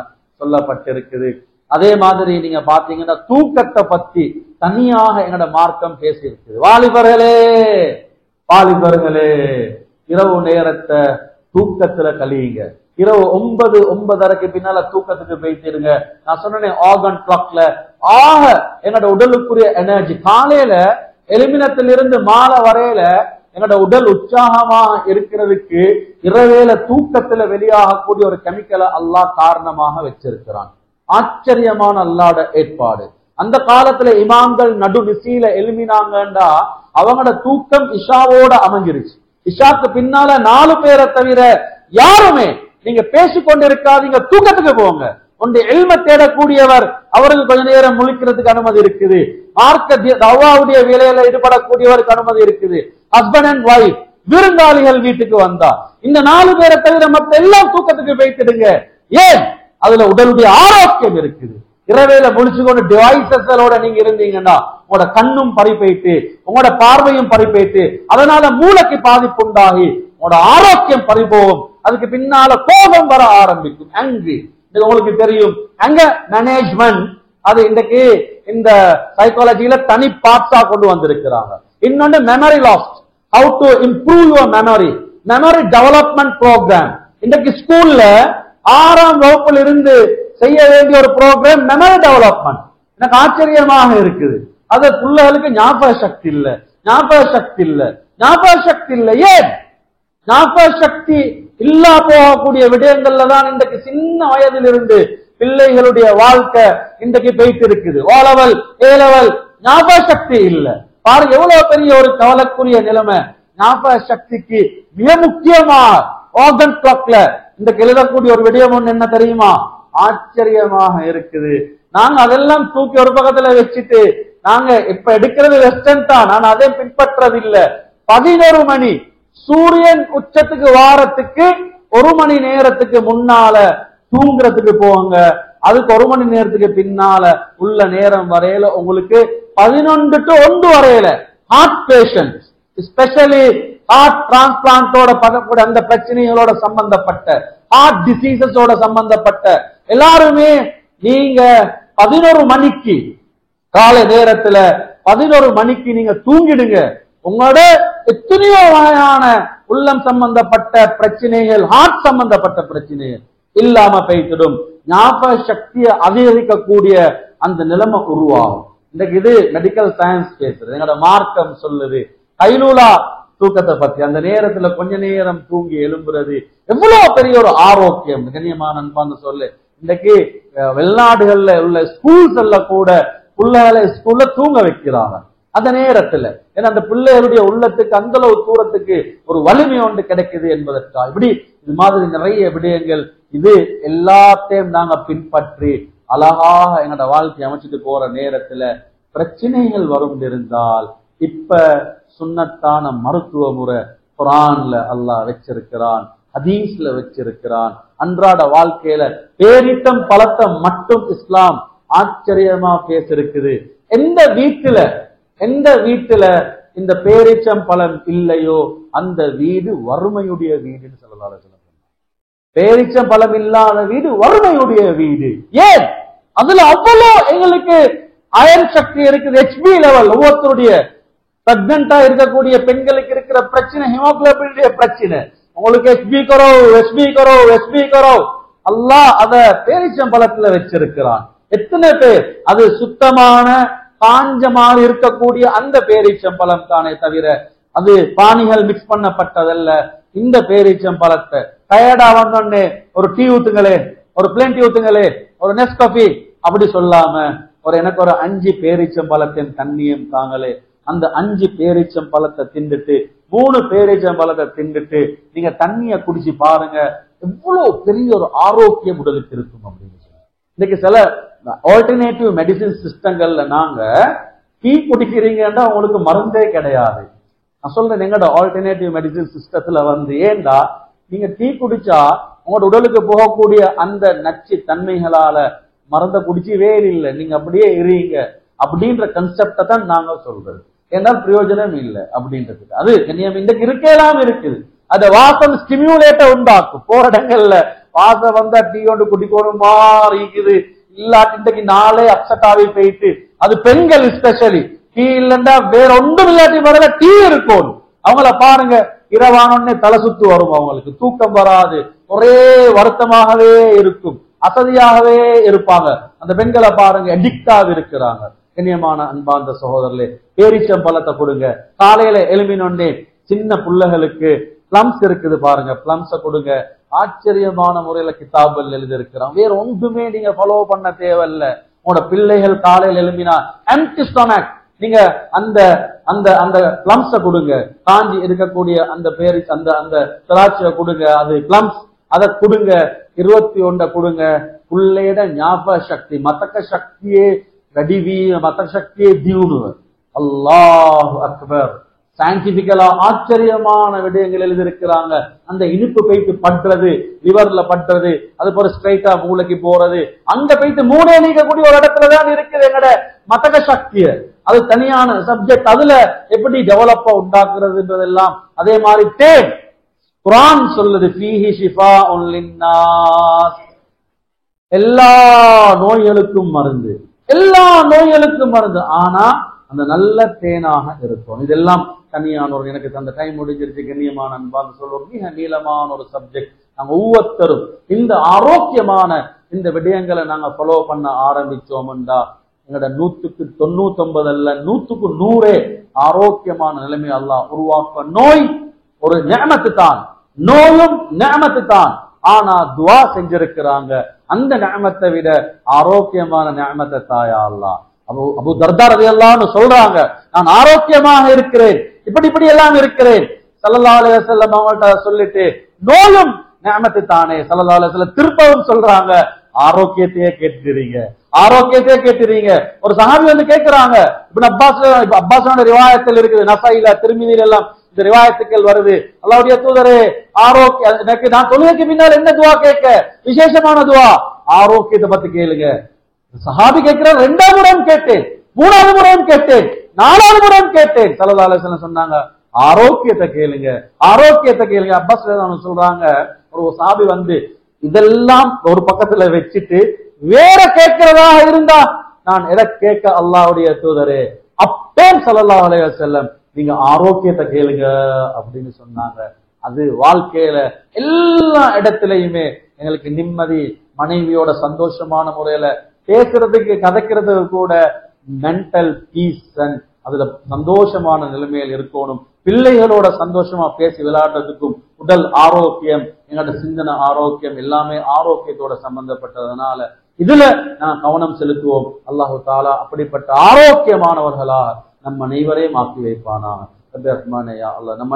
சொல்லப்பட்டிருக்குது. அதே மாதிரி நீங்க பாத்தீங்கன்னா தூக்கத்தை பத்தி தனியாக எங்களோட மார்க்கம் பேசி இருக்குது. வாலிபர்களே, இரவு நேரத்தை தூக்கத்துல கழியுங்க. இரவு 9-9:30 பின்னால தூக்கத்துக்கு போயிட்டுருங்க. நான் சொன்னேன் ஆர்கன் கிளாக்ல என்னோட உடலுக்குரிய எனர்ஜி காலையில எலுமினத்திலிருந்து மாலை வரையில என்னோட உடல் உற்சாகமாக இருக்கிறதுக்கு இரவேல தூக்கத்துல வெளியாகக்கூடிய ஒரு கெமிக்கலை அல்லாஹ் காரணமாக வச்சிருக்கிறான். ஆச்சரியமான அல்லாஹ்வோட ஏற்பாடு. அந்த காலத்துல இமாம்கள் நடு நிசையில எழுமினாங்கண்டா அவங்களோட தூக்கம் இஷாவோட அமைஞ்சிருச்சு. இஷாக்கு பின்னால 4 பேரை தவிர யாருமே நீங்க பேசிக்கொண்டிருக்காதீங்க, தூக்கத்துக்கு போங்க. ஒன்று எல்ம தேடக்கூடியவர், அவருக்கு கொஞ்ச நேரம் முழிக்கிறதுக்கு அனுமதி இருக்குது. மார்க்க தவாவுடைய வேலையில ஈடுபடக்கூடியவருக்கு அனுமதி இருக்குது. ஹஸ்பண்ட் அண்ட் வைஃப், விருந்தாளிகள் வீட்டுக்கு வந்தா இந்த 4 பேரை தவிர மற்ற எல்லாம் தூக்கத்துக்கு போய்த்திடுங்க. ஏன்? அதுல உடலுடைய ஆரோக்கியம் இருக்குது. இரவேல முடிச்சுக்கொண்டு டிவைசஸோட நீங்க இருந்தீங்கன்னா உங்களோட கண்ணும் பறிப்போயிட்டு, உங்களோட பார்வையும் பறிப்போயிட்டு, அதனால மூளைக்கு பாதிப்பு உண்டாகி உங்களோட ஆரோக்கியம் பறிபோகும். அதுக்கு பின்னால கோபம் வர ஆரம்பிக்கும். ஆங்கிரி. உங்களுக்கு தெரியும், அங்க மேனேஜ்மெண்ட் அது இன்றைக்கு இந்த சைக்காலஜியில தனி பார்ட்ஸா கொண்டு வந்திருக்கிறாங்க. இன்னொன்னு memory lost, how to improve your memory. Memory development program. இன்றைக்கு ஸ்கூல்ல 6ஆம் வகுப்பில் இருந்து செய்ய வேண்டிய ஒரு ப்ரோக்ராம் மெமரி டெவலப்மெண்ட். எனக்கு ஆச்சரியமாக இருக்குது. அது பிள்ளைகளுக்கு ஞாபக சக்தி இல்ல, ஞாபக சக்தி இல்ல, ஞாபக சக்தி இல்ல. ஏன் ஞாபக சக்தி இல்லா போகக்கூடிய விடயங்கள்ல தான் இன்றைக்கு சின்ன வயதிலிருந்து பிள்ளைகளுடைய வாழ்க்கை இன்றைக்கு போயிட்டு இருக்குது. ஓ லெவல், ஏ லெவல், ஞாபக சக்தி இல்ல. பாருங்க எவ்வளவு பெரிய ஒரு கவலைக்குரிய நிலைமை. ஞாபக சக்திக்கு மிக முக்கியமா ஆர்கன் கிளாக்ல இன்றைக்கு எழுதக்கூடிய ஒரு விடயம் ஒன்று என்ன தெரியுமா? ஆச்சரியமாக இருக்குது. நாங்க அதெல்லாம் தூக்கி ஒரு பக்கத்துல வச்சுட்டு நாங்க இப்ப எடுக்கிறது வெஸ்டர்ன் தான், நான் அதை பின்பற்றது இல்ல. 11 மணி சூரியன் உச்சத்துக்கு வாரத்துக்கு 1 மணி நேரத்துக்கு முன்னால தூங்குறதுக்கு போவாங்க. அதுக்கு 1 மணி நேரத்துக்கு பின்னால உள்ள நேரம் வரையில உங்களுக்கு 11 to 1 வரையில ஹார்ட் பேஷண்ட், ஸ்பெஷலி ஹார்ட் டிரான்ஸ்பிளான்டோட படக்கூடிய அந்த பிரச்சனைகளோட சம்பந்தப்பட்ட ஹார்ட் டிசீசஸோட சம்பந்தப்பட்ட எல்லாருமே நீங்க 11 மணிக்கு காலை நேரத்துல 11 மணிக்கு நீங்க தூங்கிடுங்க. உங்களோட எத்தனையோ வகையான உள்ளம் சம்பந்தப்பட்ட பிரச்சனைகள், ஹார்ட் சம்பந்தப்பட்ட பிரச்சனைகள் இல்லாம போய்த்திடும். ஞாபக சக்தியை அதிகரிக்கக்கூடிய அந்த நிலைமை உருவாகும். இன்னைக்கு இது மெடிக்கல் சயின்ஸ் பேசுறது, எங்களோட மார்க்கம் சொல்லுது. கைலூலா தூக்கத்தை பத்தி, அந்த நேரத்துல கொஞ்ச நேரம் தூங்கி எழும்புறது எவ்வளவு பெரிய ஒரு ஆரோக்கியம். கண்ணியமான அன்பான சொல்லு, இன்னைக்கு வெளிநாடுகள்ல உள்ள ஸ்கூல்ஸ் எல்லாம் கூட பிள்ளைகளை ஸ்கூல்ல தூங்க வைக்கிறாங்க அந்த நேரத்துல. ஏன்னா அந்த பிள்ளைகளுடைய உள்ளத்துக்கு அந்த அளவு தூரத்துக்கு ஒரு வலிமை ஒன்று கிடைக்குது என்பதற்காக. இப்படி இது மாதிரி நிறைய விடயங்கள், இது எல்லாத்தையும் நாங்க பின்பற்றி அழகாக எங்களோட வாழ்க்கை அமைச்சிட்டு போற நேரத்துல பிரச்சனைகள் வரும் இருந்தால் இப்ப சுன்னத்தான மருத்துவ முறை குர்ஆன்ல அல்லாஹ் வச்சிருக்கிறான், ஹதீஸ்ல வச்சிருக்கிறான். அன்றாட வாழ்க்கையில பேரிட்டம் பழத்தை மட்டும் இஸ்லாம் ஆச்சரியமா பேசிருக்குது. எந்த வீட்டுல இந்த பேரீச்சம் பழம் இல்லையோ அந்த வீடு வறுமையுடைய வீடுன்னு சொல்லலாம். பேரீச்சம் பழம் இல்லாத வீடு வறுமையுடைய வீடு. ஏன்? அதுல அவ்வளோ எங்களுக்கு அயன் சக்தி இருக்குது. ஹெச்பி லெவல், ஒவ்வொருத்தருடைய பிரெக்னண்டா இருக்கக்கூடிய பெண்களுக்கு இருக்கிற பிரச்சனை ஹீமோகுளோபினுடைய பிரச்சனை. உங்களுக்கு எஸ்பி கரோ அல்லாஹ் அத பேரீச்சம் பழத்துல வச்சிருக்கிறான். எத்தனை பேர் அது சுத்தமான காஞ்ச மாதிரி இருக்கக்கூடிய அந்த பேரீச்சம் பழம் தானே தவிர அது பானிகள் மிக்ஸ் பண்ணப்பட்டதல்ல. இந்த பேரீச்சம் பழத்தை டயர்டா வந்தோடனே ஒரு டீ ஊத்துங்களே, ஒரு பிளேன் டீ ஊத்துங்களே, ஒரு நெஸ்காஃபி அப்படி சொல்லாம எனக்கு ஒரு 5 பேரீச்சம் பழத்தின் தண்ணியும் தாங்களே. அந்த 5 பேரீச்சம் பழத்தை திண்டுட்டு 3 பேரீச்சம் பழத்தை திண்டுட்டு நீங்க தண்ணிய குடிச்சு பாருங்க, எவ்வளவு பெரிய ஒரு ஆரோக்கியம் உடலுக்கு இருக்கும் அப்படின்னு சொல்லி. இன்னைக்கு சில ஆல்டர்னேட்டிவ் மெடிசின் சிஸ்டங்கள்ல நாங்க டீ குடிக்கிறீங்கன்னா உங்களுக்கு மருந்தே கிடையாது. நான் சொல்றேன், எங்கட ஆல்டர்னேட்டிவ் மெடிசின் சிஸ்டத்துல ஏண்டா நீங்க டீ குடிச்சா உங்களோட உடலுக்கு போகக்கூடிய அந்த நச்சு தன்மைகளால மருந்த குடிச்சு வேறு இல்லை, நீங்க அப்படியே இருங்க அப்படின்ற கன்செப்டை தான் நாங்க சொல்றது. ஏன்னால் பிரயோஜனம் இல்லை அப்படின்றதுக்கு. அது இன்றைக்கு இருக்கலாம் இருக்குது. அந்த வாசம் ஸ்டிமுலேட்ட உண்டாக்கும். போற இடங்கள்ல வாசம் வந்தா டீ கொண்டு குடிக்கணும் மாறிக்குது, இல்லாட்டி இன்றைக்கு நாளே அப்செட் ஆகி போயிட்டு, அது பெண்கள் ஸ்பெஷலி டீ இல்லைன்னா வேற ஒன்றும் இல்லாட்டி பதில டீ இருக்கும். அவங்கள பாருங்க, இரவானே தலை சுத்து வரும், அவங்களுக்கு தூக்கம் வராது, ஒரே வருத்தமாகவே இருக்கும், அசதியாகவே இருப்பாங்க. அந்த பெண்களை பாருங்க அடிக்டாக இருக்கிறாங்க. கண்ணியமான அன்பார்ந்த சகோதரர்களே, பேரீச்சம் பழத்தை கொடுங்க. காலையில எழும்பினோடனே சின்ன பிள்ளைகளுக்கு பிளம்ஸ் இருக்குது பாருங்க, பிளம்ஸ கொடுங்க. ஆச்சரியமான முறையில கிதாபல் எழுதி இருக்கிறான். வேற ஒன்றுமே நீங்க ஃபாலோ பண்ண தேவையில்ல. உங்களோட பிள்ளைகள் காலையில் எழுப்பினா எம்ப்டி ஸ்டொமக் நீங்க அந்த அந்த அந்த பிளம்ஸ கொடுங்க. காஞ்சி இருக்கக்கூடிய அந்த அந்த திராட்சை கொடுங்க, அது பிளம்ஸ் அதை கொடுங்க. 21 கொடுங்க. பிள்ளையிட ஞாபக சக்தி மத்தக்க சக்தியே மத்த சக்தியே தீவுனுவ. அல்லாஹ் அக்பர். சயின்டிபிக்கலா ஆச்சரியமான விடயங்கள் எழுதியிருக்கிறாங்க. அந்த இனிப்பு போயிட்டு பண்றது, லிவர்ல பண்றது, அது போல ஸ்ட்ரைட்டா மூளைக்கு போறது, அங்க போயிட்டு மூளை நீக்கக்கூடிய ஒரு இடத்துலதான் இருக்குது எங்கட மத்தக சக்திய. அது தனியான சப்ஜெக்ட். அதுல எப்படி டெவலப்பா உண்டாக்குறதுன்றதெல்லாம் அதே மாதிரி தேன். குர்ஆன் சொல்லுது ஃபீஹி ஷிஃபாஉன் லின்னாஸ், எல்லா நோய்களுக்கும் மருந்து, எல்லா நோய்களுக்கும் மருந்து. ஆனா அந்த நல்ல தேனாக இருக்கும். இதெல்லாம் தனியான ஒரு எனக்கு அந்த டைம் முடிஞ்சிருச்சு. கண்ணியமான அன்பாக சொல்ற மிக நீளமான ஒரு சப்ஜெக்ட். நாங்க ஒவ்வொருத்தரும் இந்த ஆரோக்கியமான இந்த விடயங்களை நாங்க ஃபாலோ பண்ண ஆரம்பிச்சோம்டா எங்களோட 100% அல்ல 100% ஆரோக்கியமான நிலைமை அல்லாஹ் உருவாக்க. நோய் ஒரு நிஅமத்து தான், நோயும் நிஅமத்து தான். ஆனா துஆ செஞ்சிருக்கிறாங்க, அந்த நிஅமத்தை விட ஆரோக்கியமான நிஅமத்தை தாயா அல்லாஹ். அபூ தர்தா ரலியல்லாஹு அன்ஹு சொல்றாங்க, நான் ஆரோக்கியமாக இருக்கிறேன், இப்படி எல்லாம் இருக்கிறேன். ஸல்லல்லாஹு அலைஹி வஸல்லம் அவங்கள்ட்ட சொல்லிட்டு நோயும் நிஅமத்து தானே. ஸல்லல்லாஹு அலைஹி வஸல்லம் திருப்பவும் சொல்றாங்க, ஆரோக்கியத்தையே கேட்டுறீங்க, ஆரோக்கியத்தையே கேட்டுறீங்க. ஒரு சஹாபி வந்து கேட்கிறாங்க, இப்னு அப்பாஸோட ரிவாயத்தில் இருக்குது, நஸாயில திர்மிதியில எல்லாம் இந்த ரிவாயத்துக்கள் வருது. அல்லாஹ்வுடைய தூதரே ஆரோக்கிய எனக்கு நான் தொழுகைக்கு பின்னால் என்ன துஆ கேட்க, விசேஷமான துஆ, ஆரோக்கியத்தை பத்தி கேளுங்க. சஹாபி கேட்கிறார், 2வது முறையும் கேட்டேன், 3வது முறையும் கேட்டேன், 4வது முறையும் கேட்டேன். ஸல்லல்லாஹு அலைஹி வஸல்லம் சொன்னாங்க, ஆரோக்கியத்தை கேளுங்க, ஆரோக்கியத்தை கேளுங்க. அப்பாஸ் சொல்றாங்க, ஒரு சஹாபி வந்து இதெல்லாம் ஒரு பக்கத்துல வச்சுட்டு வேற கேட்கிறதா இருந்தா நான் எதை கேட்க அல்லாஹ்வுடைய தூதரே, அப்பேன் ஸல்லல்லாஹு அலைஹி வஸல்லம் நீங்க ஆரோக்கியத்தை கேளுங்க அப்படின்னு சொன்னாங்க. அது வாழ்க்கையில எல்லா இடத்திலையுமே எங்களுக்கு நிம்மதி, மனைவியோட சந்தோஷமான முறையில பேசுறதுக்கு கதைக்கிறதுக்கு கூட மென்டல் பீஸ், அதுல சந்தோஷமான நிலைமையில் இருக்கணும். பிள்ளைகளோட சந்தோஷமா பேசி விளையாடுறதுக்கும் உடல் ஆரோக்கியம், எங்களோட சிந்தனை ஆரோக்கியம் எல்லாமே ஆரோக்கியத்தோட சம்பந்தப்பட்டதுனால இதுல நான் கவனம் செலுத்துவோம். அல்லாஹு தாலா அப்படிப்பட்ட ஆரோக்கியமானவர்களா நம் அனைவரையும் ஆக்கி வைப்பானா. நம்ம